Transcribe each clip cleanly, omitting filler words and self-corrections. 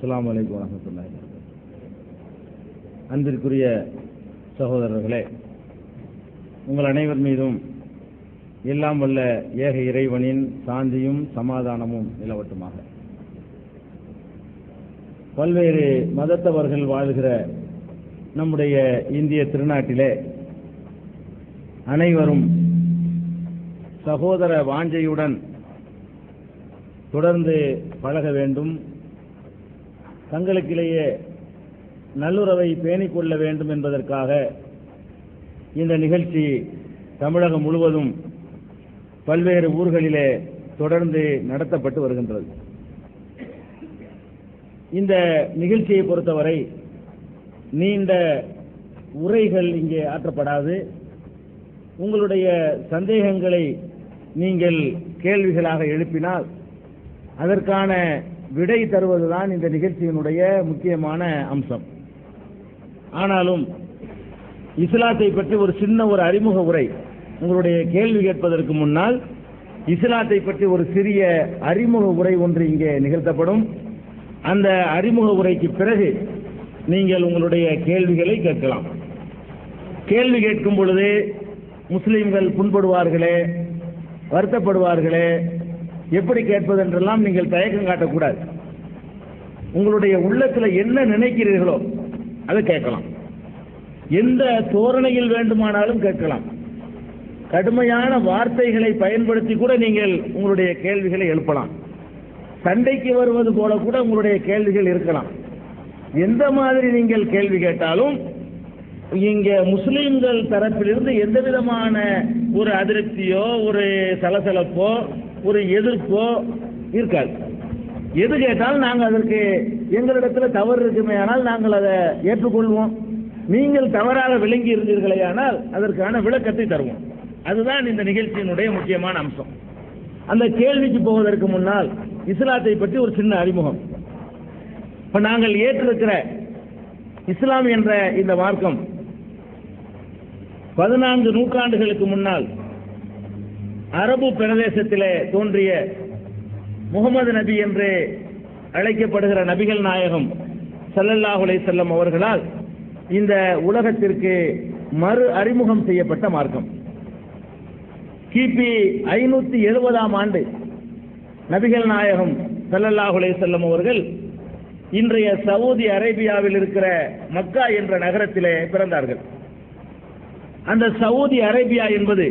அஸ்ஸலாமு அலைக்கும் வரஹ்மத்துல்லாஹி. அன்பிற்குரிய சகோதரர்களே, உங்கள் அனைவர் மீதும் எல்லாம் வல்ல ஏக இறைவனின் சாந்தியும் சமாதானமும் நிலவட்டுமாக. பல்வேறு மதத்தவர்கள் வாழ்கிற நம்முடைய இந்திய திருநாட்டிலே அனைவரும் சகோதர வாஞ்சையுடன் தொடர்ந்து பழக வேண்டும், தங்களுக்கிடையே நல்லுறவை பேணிக் கொள்ள வேண்டும் என்பதற்காக இந்த நிகழ்ச்சி தமிழகம் முழுவதும் பல்வேறு ஊர்களிலே தொடர்ந்து நடத்தப்பட்டு வருகின்றது. இந்த நிகழ்ச்சியை பொறுத்தவரை நீண்ட உரைகள் இங்கே ஆற்றப்படாது. உங்களுடைய சந்தேகங்களை நீங்கள் கேள்விகளாக எழுப்பினால் அதற்கான விடை தருவதுதான் இந்த நிகழ்ச்சியினுடைய முக்கியமான அம்சம். ஆனாலும் இஸ்லாத்தை பற்றி ஒரு சின்ன அறிமுக உரை, உங்களுடைய கேள்வி கேட்பதற்கு முன்னால் இஸ்லாத்தை பற்றி ஒரு சிறிய அறிமுக உரை ஒன்று இங்கே நிகழ்த்தப்படும். அந்த அறிமுக உரைக்கு பிறகு நீங்கள் உங்களுடைய கேள்விகளை கேட்கலாம். கேள்வி கேட்கும் பொழுது முஸ்லிம்கள் புண்படுவார்களே, வருத்தப்படுவார்களே, எப்படி கேட்பதென்றெல்லாம் நீங்கள் தயக்கம் காட்டக்கூடாது. உங்களுடைய உள்ளத்தில் என்ன நினைக்கிறீர்களோ அதை கேட்கலாம். எந்த தோரணையில் வேண்டுமானாலும் கேட்கலாம். கடுமையான வார்த்தைகளை பயன்படுத்தி கூட நீங்கள் உங்களுடைய கேள்விகளை எழுப்பலாம். சண்டைக்கு வருவது போல கூட உங்களுடைய கேள்விகள் இருக்கலாம். எந்த மாதிரி நீங்கள் கேள்வி கேட்டாலும் இங்க முஸ்லிம்கள் தரப்பிலிருந்து எந்த விதமான ஒரு அதிருப்தியோ ஒரு சலசலப்போ ஒரு எதிர்ப்போ இருக்காது. எது கேட்டாலும் நாங்கள் அதற்கு எங்களிடத்தில் தவறு இருக்குமே ஆனால் நாங்கள் அதை ஏற்றுக்கொள்வோம். நீங்கள் தவறாக விளங்கி இருந்தீர்களே ஆனால் அதற்கான விளக்கத்தை தருவோம். அதுதான் இந்த நிகழ்ச்சியினுடைய முக்கியமான அம்சம். அந்த கேள்விக்கு போவதற்கு முன்னால் இஸ்லாத்தை பற்றி ஒரு சின்ன அறிமுகம். இப்ப நாங்கள் ஏற்றிருக்கிற இஸ்லாம் என்ற இந்த மார்க்கம் 14 நூற்றாண்டுகளுக்கு முன்னால் அரபு பிரதேசத்திலே தோன்றிய முகமது நபி என்று அழைக்கப்படுகிற நபிகள் நாயகம் ஸல்லல்லாஹு அலைஹி வஸல்லம் அவர்களால் இந்த உலகத்திற்கு மறு அறிமுகம் செய்யப்பட்ட மார்க்கம். கிபி 570ஆம் ஆண்டு நபிகள் நாயகம் ஸல்லல்லாஹு அலைஹி வஸல்லம் அவர்கள் இன்றைய சவுதி அரேபியாவில் இருக்கிற மக்கா என்ற நகரத்திலே பிறந்தார்கள். அந்த சவுதி அரேபியா என்பது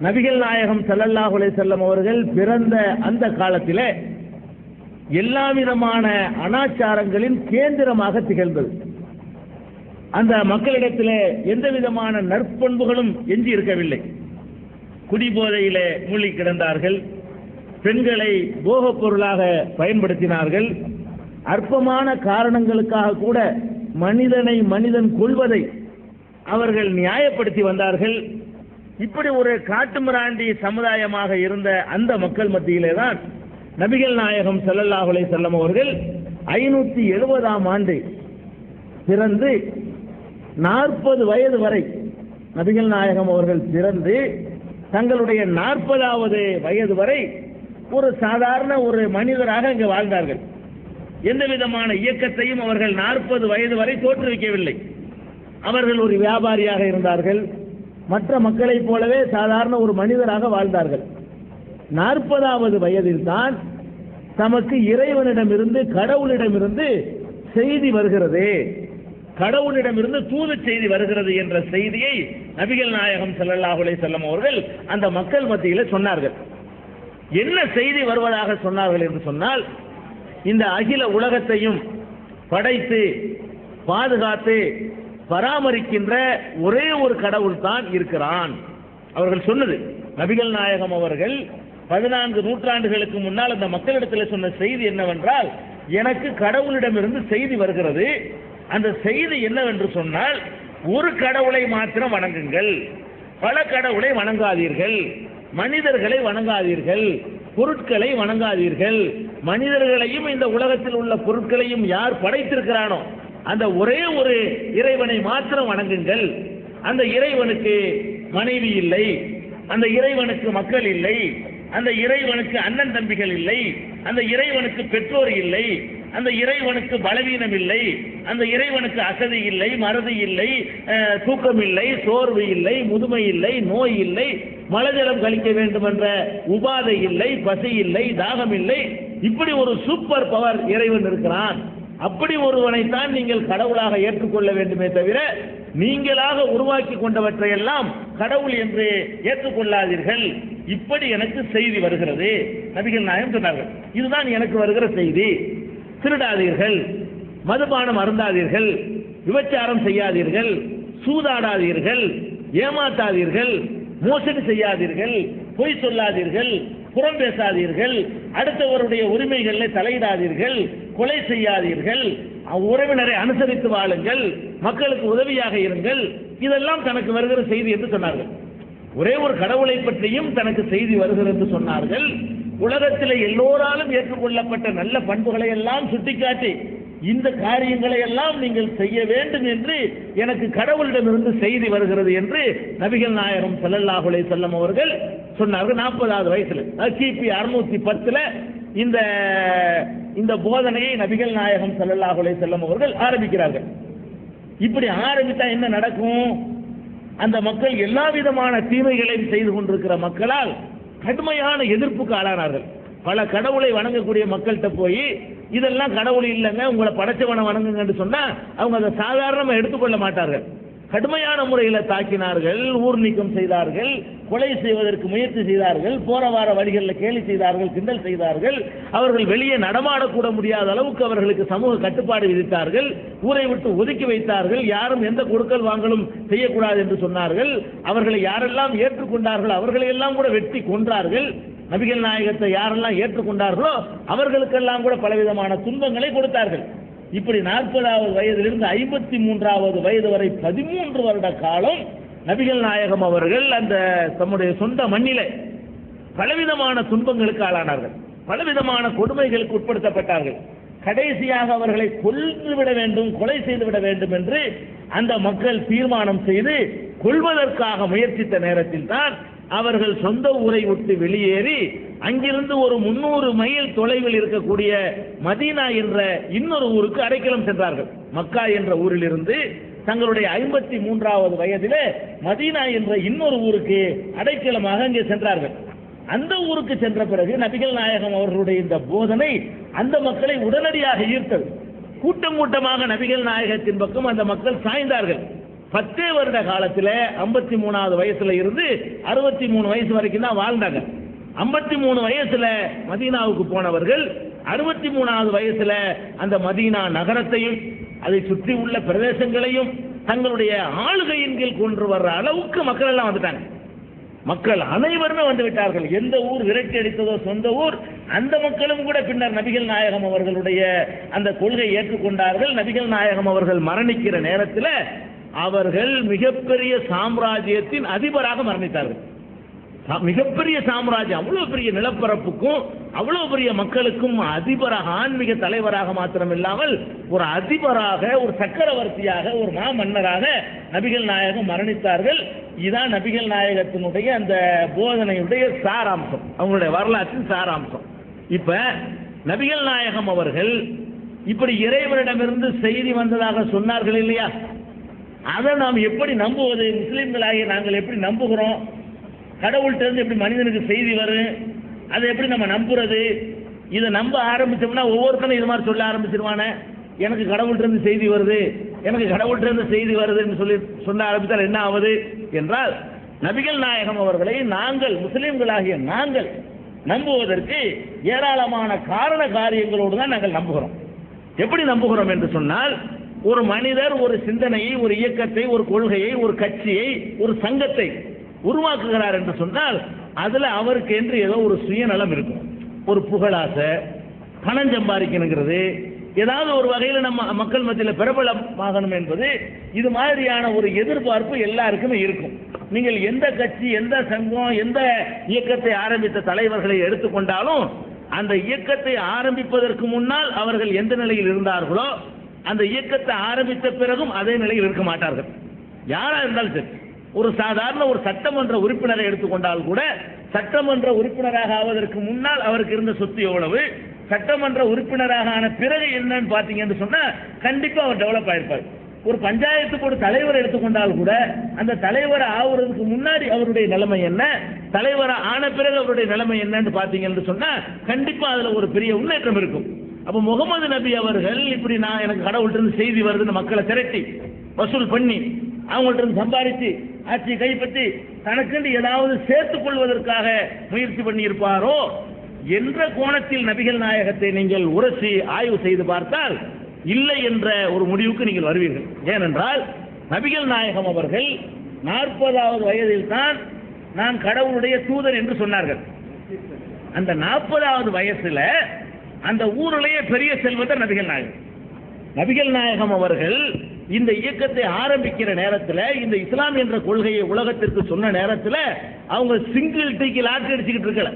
நபிகள் நாயகம் ஸல்லல்லாஹு அலைஹி வஸல்லம் அவர்கள் பிறந்த அந்த காலத்திலே எல்லா விதமான அனாச்சாரங்களின் கேந்திரமாக திகழ்ந்தது. அந்த மக்களிடத்திலே எந்த விதமான நற்பண்புகளும் எஞ்சி இருக்கவில்லை. குடிபோதையிலே மூழ்கி கிடந்தார்கள், பெண்களை போகப் பொருளாக பயன்படுத்தினார்கள், அற்பமான காரணங்களுக்காக கூட மனிதன் கொள்வதை அவர்கள் நியாயப்படுத்தி வந்தார்கள். இப்படி ஒரு காட்டுமிராண்டி சமுதாயமாக இருந்த அந்த மக்கள் மத்தியிலே தான் நபிகள் நாயகம் ஸல்லல்லாஹு அலைஹி வஸல்லம் அவர்கள் 570ஆம் ஆண்டு பிறந்து 40 வயது வரை நபிகள் நாயகம் அவர்கள் பிறந்து தங்களுடைய 40வது வயது வரை ஒரு சாதாரண ஒரு மனிதராக இங்கு வாழ்ந்தார்கள். எந்த விதமான இயக்கத்தையும் அவர்கள் 40 வயது வரை தோற்றுவிக்கவில்லை. அவர்கள் ஒரு வியாபாரியாக இருந்தார்கள், மற்ற மக்களைப் போலவே சாதாரண ஒரு மனிதராக வாழ்ந்தார்கள். 40வது வயதில் தான் தமக்கு இறைவனிடமிருந்து கடவுளிடமிருந்து செய்தி வருகிறது, கடவுளிடமிருந்து தூது செய்தி வருகிறது என்ற செய்தியை நபிகள் நாயகம் ஸல்லல்லாஹு அலைஹி வஸல்லம் அவர்கள் அந்த மக்கள் மத்தியில் சொன்னார்கள். என்ன செய்தி வருவதாக சொன்னார்கள் என்று சொன்னால், இந்த அகில உலகத்தையும் படைத்து பாதுகாத்து பராமரிக்கின்ற ஒரே ஒரு கடவுள் தான் இருக்கிறான். அவர்கள் சொன்னது, நபிகள் நாயகம் அவர்கள் 14 நூற்றாண்டுகளுக்கு முன்னால் அந்த மக்களிடத்தில் சொன்ன செய்தி என்னவென்றால், எனக்கு கடவுளிடமிருந்து செய்தி வருகிறது. அந்த செய்தி என்னவென்று சொன்னால், ஒரு கடவுளை மாத்திரம் வணங்குங்கள், பல கடவுளை வணங்காதீர்கள், மனிதர்களை வணங்காதீர்கள், பொருட்களை வணங்காதீர்கள். மனிதர்களையும் இந்த உலகத்தில் உள்ள பொருட்களையும் யார் படைத்திருக்கிறானோ அந்த ஒரே ஒரு இறைவனை மாத்திரம் வணங்குங்கள். அந்த இறைவனுக்கு மனைவி இல்லை, அந்த இறைவனுக்கு மக்கள் இல்லை, அந்த இறைவனுக்கு அண்ணன் தம்பிகள் இல்லை, அந்த இறைவனுக்கு பெற்றோர் இல்லை, அந்த இறைவனுக்கு பலவீனம் இல்லை, அந்த இறைவனுக்கு அசதி இல்லை, மறதி இல்லை, தூக்கம் இல்லை, சோர்வு இல்லை, முதுமை இல்லை, நோய் இல்லை, மலஜலம் கழிக்க வேண்டும் என்ற உபாதை இல்லை, பசி இல்லை, தாகம் இல்லை. இப்படி ஒரு சூப்பர் பவர் இறைவன் இருக்கிறான். அப்படி ஒருவனைத்தான் நீங்கள் கடவுளாக ஏற்றுக்கொள்ள வேண்டுமே தவிர நீங்களாக உருவாக்கி கொண்டவற்றையெல்லாம் கடவுள் என்று ஏற்றுக்கொள்ளாதீர்கள். இப்படி எனக்கு செய்தி வருகிறது. நபிகள் நாயகம் சொன்னார்கள், இதுதான் எனக்கு வருகிற செய்தி. திருடாதீர்கள், மதுபானம் அருந்தாதீர்கள், விபச்சாரம் செய்யாதீர்கள், சூதாடாதீர்கள், ஏமாத்தாதீர்கள், மோசடி செய்யாதீர்கள், பொய் சொல்லாதீர்கள், புறம் பேசாதீர்கள், அடுத்தவருடைய உரிமைகளில் தலையிடாதீர்கள், கொலை செய்யாதீர்கள், உறவினரை அனுசரித்து வாழுங்கள், மக்களுக்கு உதவியாக இருங்கள். இதெல்லாம் தனக்கு வருகிற செய்தி என்று சொன்னார்கள். ஒரே ஒரு கடவுளை பற்றியும் தனக்கு செய்தி வருகிறது என்று சொன்னார்கள். உலகத்தில் எல்லோராலும் ஏற்றுக்கொள்ளப்பட்ட நல்ல பண்புகளை எல்லாம் சுட்டிக்காட்டி இந்த காரியங்களை எல்லாம் நீங்கள் செய்ய வேண்டும் என்று எனக்கு கடவுளிடமிருந்து செய்தி வருகிறது என்று நபிகள் நாயகம் ஸல்லல்லாஹு அலைஹி வஸல்லம் அவர்கள் சொன்னார்கள். 40வது வயசுல, கிபி 610 இந்த போதனையை நபிகள் நாயகம் ஸல்லல்லாஹு அலைஹி வஸல்லம் அவர்கள் ஆரம்பிக்கிறார்கள். இப்படி ஆரம்பித்தா என்ன நடக்கும்? அந்த மக்கள் எல்லா விதமான தீமைகளையும் செய்து கொண்டிருக்கிற மக்களால் கடுமையான எதிர்ப்புக்கு ஆளானார்கள். பல கடவுளை வணங்கக்கூடிய மக்கள்கிட்ட போய் இதெல்லாம் கடவுள் இல்லைங்க, உங்களை படைச்சவனை வணங்குங்கன்னு சொன்னா அவங்க அதை சாதாரணமாக எடுத்துக்கொள்ள மாட்டார்கள். கடுமையான முறையில் தாக்கினார்கள், ஊர் நீக்கம் செய்தார்கள், கொலை செய்வதற்கு முயற்சி செய்தார்கள், போற வார வழிகளில் கேலி செய்தார்கள், கிண்டல் செய்தார்கள். அவர்கள் வெளியே நடமாடக்கூட முடியாத அளவுக்கு அவர்களுக்கு சமூக கட்டுப்பாடு விதித்தார்கள், ஊரை விட்டு ஒதுக்கி வைத்தார்கள், யாரும் எந்த கொடுக்கல் வாங்கலும் செய்யக்கூடாது என்று சொன்னார்கள். அவர்களை யாரெல்லாம் ஏற்றுக்கொண்டார்கள் அவர்களை எல்லாம் கூட வெட்டி கொன்றார்கள். நபிகள் நாயகத்தை யாரெல்லாம் ஏற்றுக்கொண்டார்களோ அவர்களுக்கெல்லாம் கூட பலவிதமான துன்பங்களை கொடுத்தார்கள். இப்படி 40வது வயதிலிருந்து 53வது வயது வரை 13 வருட காலம் நபிகள் நாயகம் அவர்கள் அந்த தம்முடைய சொந்த மண்ணிலே பலவிதமான துன்பங்களுக்கு ஆளானார்கள், பலவிதமான கொடுமைகளுக்கு உட்படுத்தப்பட்டார்கள். கடைசியாக அவர்களை கொல்லுவிட வேண்டும், கொலை செய்துவிட வேண்டும் என்று அந்த மக்கள் தீர்மானம் செய்து கொல்வதற்காக முயற்சித்த நேரத்தில் தான் அவர்கள் சொந்த ஊரை விட்டு வெளியேறி அங்கிருந்து ஒரு 300 மைல் தொலைவில் இருக்கக்கூடிய மதீனா என்ற இன்னொரு ஊருக்கு அடைக்கலம் சென்றார்கள். மக்கா என்ற ஊரிலிருந்து தங்களுடைய 53வது வயதிலே மதீனா என்ற இன்னொரு ஊருக்கு அடைக்கலமாக அங்கே சென்றார்கள். அந்த ஊருக்கு சென்ற பிறகு நபிகள் நாயகம் அவர்களுடைய இந்த போதனை அந்த மக்களை உடனடியாக ஈர்த்தது. கூட்டம் கூட்டமாக நபிகள் நாயகத்தின் பக்கம் அந்த மக்கள் சாய்ந்தார்கள். 10 வருட காலத்தில் 53வது வயசுல இருந்து 63 வயசு வரைக்கும் தான் வாழ்ந்தாங்க. 53 வயசுல மதீனாவுக்கு போனவர்கள் 63வது வயசுல அந்த மதீனா நகரத்தையும் அதை சுற்றி உள்ள பிரதேசங்களையும் தங்களுடைய ஆளுகையின் கீழ் கொண்டு வர்ற அளவுக்கு மக்கள் எல்லாம் வந்துட்டாங்க. மக்கள் அனைவருமே வந்து விட்டார்கள். எந்த ஊர் விரட்டி அடித்ததோ சொந்த ஊர், அந்த மக்களும் கூட பின்னர் நபிகள் நாயகம் அவர்களுடைய அந்த கொள்கை ஏற்றுக்கொண்டார்கள். நபிகள் நாயகம் அவர்கள் மரணிக்கிற நேரத்தில் அவர்கள் மிகப்பெரிய சாம்ராஜ்யத்தின் அதிபராக மரணித்தார்கள். மிகப்பெரிய சாம்ராஜ்யம், அவ்வளவு பெரிய நிலப்பரப்புக்கும் அவ்வளவு பெரிய மக்களுக்கும் அதிபராக, ஆன்மீக தலைவராக மாத்திரம் இல்லாமல் ஒரு அதிபராக, ஒரு சக்கரவர்த்தியாக, ஒரு மாமன்னராக நபிகள் நாயகம் மரணித்தார்கள். இதுதான் நபிகள் நாயகத்தினுடைய அந்த போதனையுடைய சாராம்சம், அவங்களுடைய வரலாற்றின் சாராம்சம். இப்ப நபிகள் நாயகம் அவர்கள் இப்படி இறைவனிடமிருந்து செய்தி வந்ததாக சொன்னார்கள் இல்லையா, அதை நாம் எப்படி நம்புவது? முஸ்லிம்களாகிய நாங்கள் எப்படி நம்புகிறோம்? கடவுள்கிட்ட இருந்து எப்படி மனிதனுக்கு செய்தி வரும், அதை எப்படி நம்ம நம்புறது? இதை நம்ப ஆரம்பிச்சோம்னா ஒவ்வொருத்தரும் இது மாதிரி சொல்ல ஆரம்பிச்சிருவானே, எனக்கு கடவுள்கிட்ட இருந்து செய்தி வருது, எனக்கு கடவுள்கிட்ட இருந்து செய்தி வருதுன்னு சொல்லி சொல்ல ஆரம்பித்தால் என்ன ஆகுது என்றால், நபிகள் நாயகம் அவர்களை நாங்கள் முஸ்லிம்களாகிய நாங்கள் நம்புவதற்கு ஏராளமான காரண காரியங்களோடு தான் நாங்கள் நம்புகிறோம். எப்படி நம்புகிறோம் என்று சொன்னால், ஒரு மனிதர் ஒரு சிந்தனையை, ஒரு இயக்கத்தை, ஒரு கொள்கையை, ஒரு கட்சியை, ஒரு சங்கத்தை உருவாக்குகிறார் என்று சொன்னால் அதுல அவருக்கு என்று ஏதோ ஒரு சுயநலம் இருக்கும். ஒரு புகழாசை, பணம் சம்பாதிக்கணுங்கிறது, ஏதாவது ஒரு வகையில் நம்ம மக்கள் மத்தியில் பிரபலமாகணும் என்பது, இது மாதிரியான ஒரு எதிர்பார்ப்பு எல்லாருக்குமே இருக்கும். நீங்கள் எந்த கட்சி, எந்த சங்கம், எந்த இயக்கத்தை ஆரம்பித்த தலைவர்களை எடுத்துக்கொண்டாலும் அந்த இயக்கத்தை ஆரம்பிப்பதற்கு முன்னால் அவர்கள் எந்த நிலையில் இருந்தார்களோ அந்த இயக்கத்தை ஆரம்பித்த பிறகும் அதே நிலையில் இருக்க மாட்டார்கள். யாரா இருந்தாலும் சரி, ஒரு சாதாரண ஒரு சட்டமன்ற உறுப்பினரை எடுத்துக்கொண்டால் கூட, சட்டமன்ற உறுப்பினராக ஆவதற்கு முன்னால் அவருக்கு இருந்த சொத்து எவ்வளவு, சட்டமன்ற உறுப்பினராக ஆன பிறகு என்னன்னு பாத்தீங்கன்னு சொன்னா கண்டிப்பா அவர் டெவலப் ஆயிருப்பார். ஒரு பஞ்சாயத்துக்கு ஒரு தலைவர் எடுத்துக்கொண்டால் கூட அந்த தலைவர் ஆகுறதுக்கு முன்னாடி அவருடைய நிலைமை என்ன, தலைவர் ஆன பிறகு அவருடைய நிலைமை என்னன்னு பாத்தீங்கன்னு சொன்னா கண்டிப்பா அதுல ஒரு பெரிய முன்னேற்றம் இருக்கும். அப்ப முகமது நபி அவர்கள் இப்படி நான் எனக்கு கடவுள்கிட்ட இருந்து செய்தி வருதுன்னு மக்களை திரட்டி வசூல் பண்ணி அவங்கள்ட்ட இருந்து சம்பாதிச்சு ஆட்சி கைப்பற்றி தனக்கு ஏதாவது சேர்த்துக் கொள்வதற்காக முயற்சி பண்ணி இருப்பாரோ என்ற கோணத்தில் நபிகள் நாயகத்தை நீங்கள் உரசி ஆய்வு செய்து பார்த்தால் இல்லை என்ற ஒரு முடிவுக்கு நீங்கள் வருவீர்கள். ஏனென்றால் நபிகள் நாயகம் அவர்கள் 40வது வயதில் தான் நான் கடவுளுடைய தூதர் என்று சொன்னார்கள். அந்த 40வது வயசுல அந்த ஊரிலேயே பெரிய செல்வந்தர் நபிகள் நாயகம். நபிகள் நாயகம் அவர்கள் இந்த இயக்கத்தை ஆரம்பிக்கிற நேரத்தில், இந்த இஸ்லாம் என்ற கொள்கையை உலகத்திற்கு சொன்ன நேரத்தில் அவங்க சிங்கிள் டீக்கு லாட்டரி அடிச்சுக்கிட்டு இருக்கல.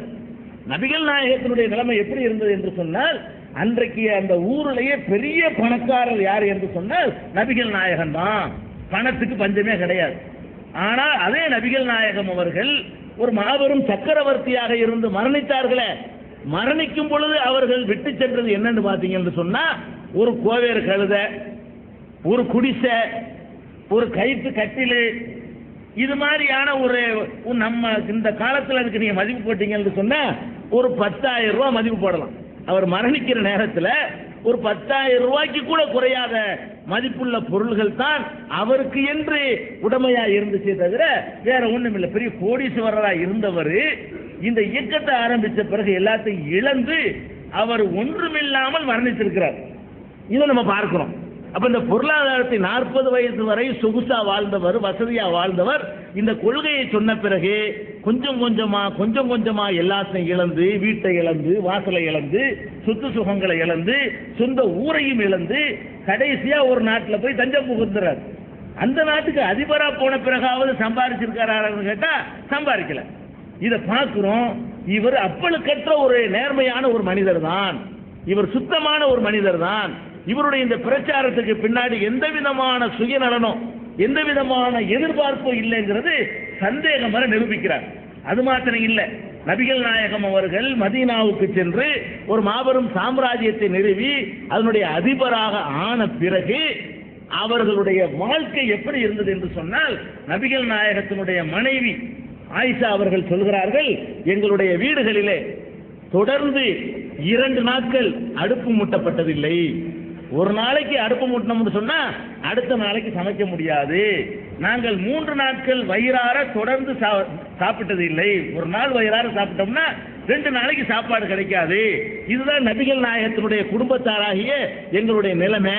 நபிகள் நாயகத்தினுடைய நிலைமை எப்படி இருந்தது என்று சொன்னால், அன்றைக்கு அந்த ஊரிலேயே பெரிய பணக்காரர் யார் என்று சொன்னால் நபிகள் நாயகம் தான். பணத்துக்கு பஞ்சமே கிடையாது. ஆனால் அதே நபிகள் நாயகம் அவர்கள் ஒரு மாபெரும் சக்கரவர்த்தியாக இருந்து மரணித்தார்களே, மரணிக்கும் பொழுது அவர்கள் விட்டு சென்றது என்னன்னு பாத்தீங்கன்னு சொன்னா ஒரு கோவேறு கழுத, ஒரு குடிசை, ஒரு கயிற்று கட்டில், இது மாதிரியான ஒரு நம்ம இந்த காலத்தில் அதுக்கு நீங்க மதிப்பு போட்டீங்கன்னு சொன்னா ஒரு 10,000 ரூபாய் மதிப்பு போடலாம். அவர் மரணிக்கிற நேரத்தில் ஒரு 10,000 ரூபாய்க்கு கூட குறையாத மதிப்புள்ள பொருள்கள் தான் அவருக்கு என்று உடமையா இருந்துச்சே தவிர வேற ஒண்ணும் இல்லை. பெரிய கோடீஸ்வரரா இருந்தவர் இந்த இயக்கத்தை ஆரம்பித்த பிறகு எல்லாத்தையும் இழந்து அவர் ஒன்றுமில்லாமல் மரணித்திருக்கிறார். இதை நம்ம பார்க்கிறோம். அப்ப இந்த பொருளாதாரத்தை 40 வயசு வரை சொகுசா வாழ்ந்தவர், வசதியா வாழ்ந்தவர், இந்த கொள்கையை சொன்ன பிறகு கொஞ்சம் கொஞ்சமா எல்லாத்தையும் இழந்து, வீட்டை இழந்து, வாசலை இழந்து, சொத்து சுகங்களை இழந்து, சொந்த ஊரையும் இழந்து கடைசியா ஒரு நாட்டில் போய் தஞ்சம் புகுந்துறார். அந்த நாட்டுக்கு அதிபரா போன பிறகாவது சம்பாதிச்சிருக்காரு கேட்டா சம்பாதிக்கல. இதை பார்க்கிறோம். இவர் அப்பழுக்கற்ற ஒரு நேர்மையான ஒரு மனிதர் தான், இவர் சுத்தமான ஒரு மனிதர் தான். இவருடைய இந்த பிரச்சாரத்துக்கு பின்னாடி எந்த விதமான சுயநலனோ எந்த விதமான எதிர்பார்ப்போ இல்லைங்கிறது சந்தேகம் வர நிரூபிக்கிறார். அது மாத்திரம் இல்லை, நபிகள் நாயகம் அவர்கள் மதீனாவுக்கு சென்று ஒரு மாபெரும் சாம்ராஜ்யத்தை நிறுவி அதனுடைய அதிபராக ஆன பிறகு அவர்களுடைய வாழ்க்கை எப்படி இருந்தது என்று சொன்னால், நபிகள் நாயகத்தினுடைய மனைவி ஆயிஷா அவர்கள் சொல்கிறார்கள், எங்களுடைய வீடுகளிலே தொடர்ந்து 2 நாட்கள் அடுப்பு மூட்டப்பட்டதில்லை. ஒரு நாளைக்கு அடுப்பு மூட்டணும்னு சொன்னா அடுத்த நாளைக்கு சமைக்க முடியாது. நாங்கள் 3 நாட்கள் வயிறார தொடர்ந்து சாப்பிட்டது இல்லை. ஒரு நாள் வயிறார சாப்பிட்டோம்னா 2 நாளைக்கு சாப்பாடு கிடைக்காது. இதுதான் நபிகள் நாயகத்தினுடைய குடும்பத்தாராகிய எங்களுடைய நிலைமை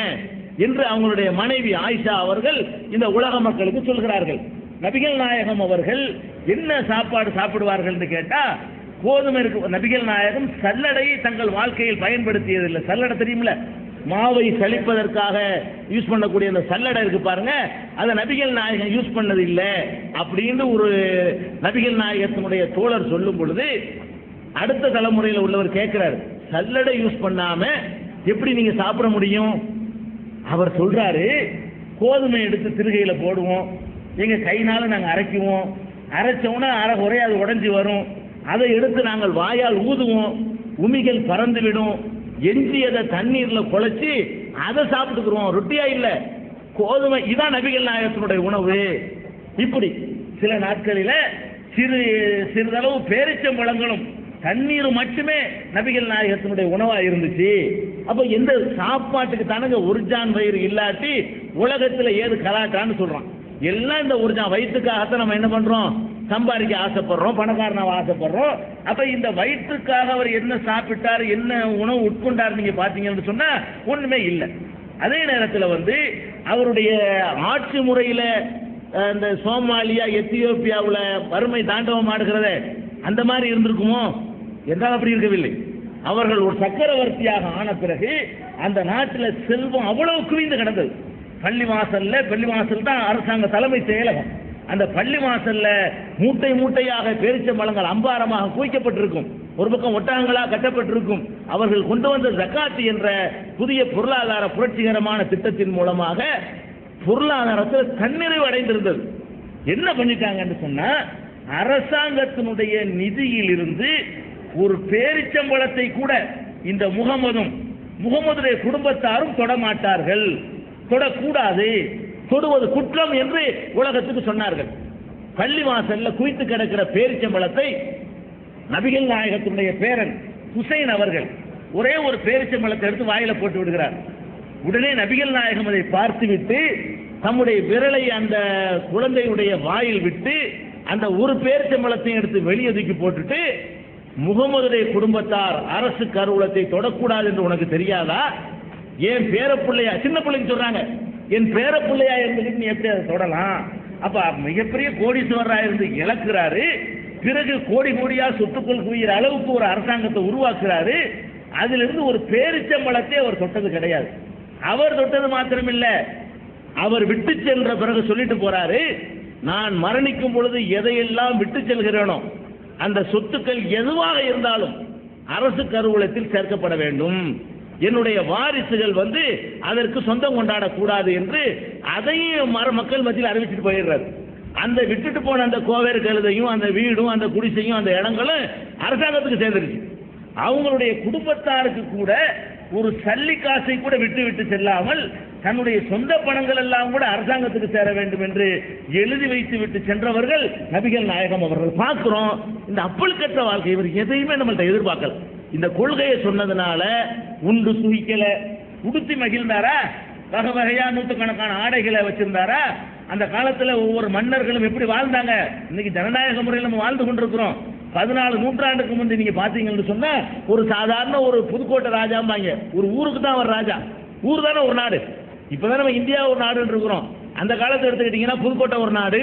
என்று அவங்களுடைய மனைவி ஆயிஷா அவர்கள் இந்த உலக மக்களுக்கு சொல்கிறார்கள். நபிகள் நாயகம் அவர்கள் என்ன சாப்பாடு சாப்பிடுவார்கள் என்று கேட்டா, கோதுமை இருக்கு. நபிகள் நாயகம் சல்லடையை தங்கள் வாழ்க்கையில் பயன்படுத்தியதில்லை. சல்லடை தெரியுமில்ல, மாவை சலிப்பதற்காக யூஸ் பண்ணக்கூடிய அந்த சல்லடை இருக்கு பாருங்க, அதை நபிகள் நாயகம் யூஸ் பண்ணது இல்லை அப்படின்னு ஒரு நபிகள் நாயகத்தினுடைய தோழர் சொல்லும் பொழுது அடுத்த தலைமுறையில் உள்ளவர் கேட்கிறார், சல்லடை யூஸ் பண்ணாம எப்படி நீங்க சாப்பிட முடியும்? அவர் சொல்றாரு, கோதுமை எடுத்து திருகையில போடுவோம், எங்க கைனால நாங்க அரைக்குவோம், அரைச்சோன்னா அரை குறைய அது உடைஞ்சு வரும், அதை எடுத்து நாங்கள் வாயால் ஊதுவோம், உமிகள் பறந்து விடும், எஞ்சியதை தண்ணீர்ல குழைச்சி அதை சாப்பிட்டுக்கிறோம், ரொட்டியா இல்ல கோதுமை. இதான் நபிகள் நாயகத்தினுடைய உணவு. இப்படி சில நாட்களில சிறிதளவு பேரிச்சம்பழங்களும் தண்ணீர் மட்டுமே நபிகள் நாயகத்தினுடைய உணவா இருந்துச்சு. அப்ப எந்த சாப்பாட்டுக்கு தானங்க ஒருஜான் வயிறு இல்லாட்டி உலகத்துல ஏது கலாட்டான்னு சொல்றான். எல்லாம் இந்த ஒருஜான் வயிற்றுக்காகத்தான் நம்ம என்ன பண்றோம், சம்பாதிக்க ஆசைப்படுறோம், பணக்காரனாக ஆசைப்படுறோம். அப்ப இந்த வயிற்றுக்காக அவர் என்ன சாப்பிட்டார், என்ன உணவு உட்கொண்டார் நீங்க பாத்தீங்கன்னு சொன்னா ஒண்ணுமே இல்லை. அதே நேரத்தில் அவருடைய ஆட்சி முறையில இந்த சோமாலியா, எத்தியோப்பியாவில் வறுமை தாண்டவம் ஆடுகிறத அந்த மாதிரி இருந்திருக்குமோ என்றால் அப்படி இருக்கவில்லை. அவர்கள் ஒரு சக்கரவர்த்தியாக ஆன பிறகு அந்த நாட்டில் செல்வம் அவ்வளவு குவிந்து கிடந்தது. பள்ளிவாசல் தான் அரசாங்க தலைமை செயலகம். அந்த பள்ளிவாசல்ல மூட்டை மூட்டையாக பேரிச்சம்பழங்கள் அம்பாரமாக குவிக்கப்பட்டிருக்கும், ஒரு பக்கம் ஒட்டகங்களாக கட்டப்பட்டிருக்கும். அவர்கள் கொண்டு வந்த ஜக்காத் என்ற புதிய பொருளாதார புரட்சிகரமான திட்டத்தின் மூலமாக பொருளாதாரத்தில் தன்னிறைவு அடைந்திருந்தது. என்ன பண்ணிட்டாங்கன்னு சொன்னா, அரசாங்கத்தினுடைய நிதியில் இருந்து ஒரு பேரிச்சம்பழத்தை கூட இந்த முகமதுடைய குடும்பத்தாரும் தொடமாட்டார்கள், தொடக்கூடாது, தொடுவது குற்றம் என்று உலகத்துக்கு சொன்னார்கள். பள்ளிவாசல்ல குவித்து கிடக்கிற பேரிச்சம்பழத்தை நபிகள் நாயகத்தினுடைய பேரன் ஹுசைன் அவர்கள் ஒரே ஒரு பேரிச்சம்பழத்தை எடுத்து வாயில போட்டு விடுகிறார். உடனே நபிகள் நாயகம் அதை பார்த்துவிட்டு தம்முடைய விரலை அந்த குழந்தையுடைய வாயில் விட்டு அந்த ஒரு பேரிச்சம்பழத்தையும் எடுத்து வெளியே தூக்கி போட்டுட்டு, முகமதுடைய குடும்பத்தார் அரசு கருவூலத்தை தொடக்கூடாது என்று உனக்கு தெரியாதா? என் பேரப்பிள்ளையா, சின்ன பிள்ளைங்க சொல்றாங்க, என் பேரப்பிள்ளையா இருந்துகிட்டு நீ எப்படி அதை தொடலாம்? அப்ப மிகப்பெரிய கோடீஸ்வரரா இருந்து இழக்கிறாரு, பிறகு கோடி கோடியா சொத்துக்கள் குவிகிற அளவுக்கு ஒரு அரசாங்கத்தை உருவாக்குறாரு. அதிலிருந்து ஒரு பேரிச்சம்பழத்தை அவர் தொட்டது கிடையாது. அவர் தொட்டது மாத்திரமில்ல, அவர் விட்டு சென்ற பிறகு சொல்லிட்டு போறாரு, நான் மரணிக்கும் பொழுது எதையெல்லாம் விட்டு செல்கிறேனோ அந்த சொத்துக்கள் எதுவாக இருந்தாலும் அரசு கருவூலத்தில் சேர்க்கப்பட வேண்டும், என்னுடைய வாரிசுகள் அதற்கு சொந்தம் கொண்டாடக்கூடாது என்று அதையும் மக்கள் மத்தியில் அறிவிச்சுட்டு போயிடுறாரு. அந்த விட்டுட்டு போன அந்த கோவேறு கழுதையும் அந்த வீடும் அந்த குடிசையும் அந்த இடங்களும் அரசாங்கத்துக்கு சேர்ந்துருச்சு. அவங்களுடைய குடும்பத்தாருக்கு கூட ஒரு சல்லி காசை கூட விட்டு செல்லாமல் தன்னுடைய சொந்த பணங்கள் எல்லாம் கூட அரசாங்கத்துக்கு சேர வேண்டும் என்று எழுதி வைத்து விட்டு சென்றவர்கள் நபிகள் நாயகம் அவர்கள். பார்க்கிறோம், இந்த அப்பல் கற்ற வாழ்க்கை இவர் எதையுமே நம்மள்ட்ட எதிர்பார்க்கல. இந்த கொள்கையை சொன்னதுனால உண்டு சுகிக்கல, உடுத்தி மகிழ்ந்தாரா, வகை வகையா நூற்றுக்கணக்கான ஆடைகளை வச்சிருந்தாரா? அந்த காலத்துல ஒவ்வொரு மன்னர்களும் எப்படி வாழ்ந்தாங்க? இன்னைக்கு ஜனநாயக முறையில் நம்ம வாழ்ந்து கொண்டிருக்கிறோம். 14 நூற்றாண்டுக்கு முந்தைய நீங்க பாத்தீங்கன்னு சொன்னா ஒரு சாதாரண ஒரு புதுக்கோட்டை ராஜாம்பாங்க, ஒரு ஊருக்கு தான் ஒரு ராஜா, ஊர் தானே ஒரு நாடு. இப்பதான் நம்ம இந்தியா ஒரு நாடுன்னு இருக்கிறோம். அந்த காலத்தை எடுத்துக்கிட்டீங்கன்னா புதுக்கோட்டை ஒரு நாடு,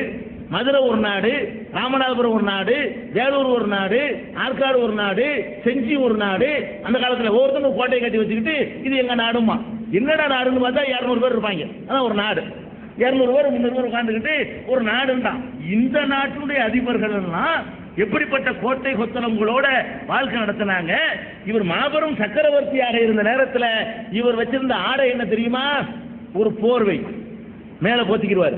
மதுரை ஒரு நாடு, ராமநாதபுரம் ஒரு நாடு, வேலூர் ஒரு நாடு, ஆற்காடு ஒரு நாடு, செஞ்சி ஒரு நாடு. அந்த காலத்துல ஒவ்வொருத்தரும் கோட்டையை கட்டி வச்சுக்கிட்டு இது எங்க நாடுமா, என்னடா நாடுன்னு பார்த்தா 200 பேர் இருப்பாங்க. அதான் ஒரு நாடு, 200 பேர் 300 பேர் உட்கார்ந்துக்கிட்டு ஒரு நாடுதான். இந்த நாட்டினுடைய அதிபர்கள் எல்லாம் எப்படிப்பட்ட கோட்டை கொத்தளங்களோட வாழ்க்கை நடத்தினாங்க. இவர் மாபெரும் சக்கரவர்த்தியாக இருந்த நேரத்தில் இவர் வச்சிருந்த ஆடை என்ன தெரியுமா? ஒரு போர்வை மேல போத்திக்கிடுவார்,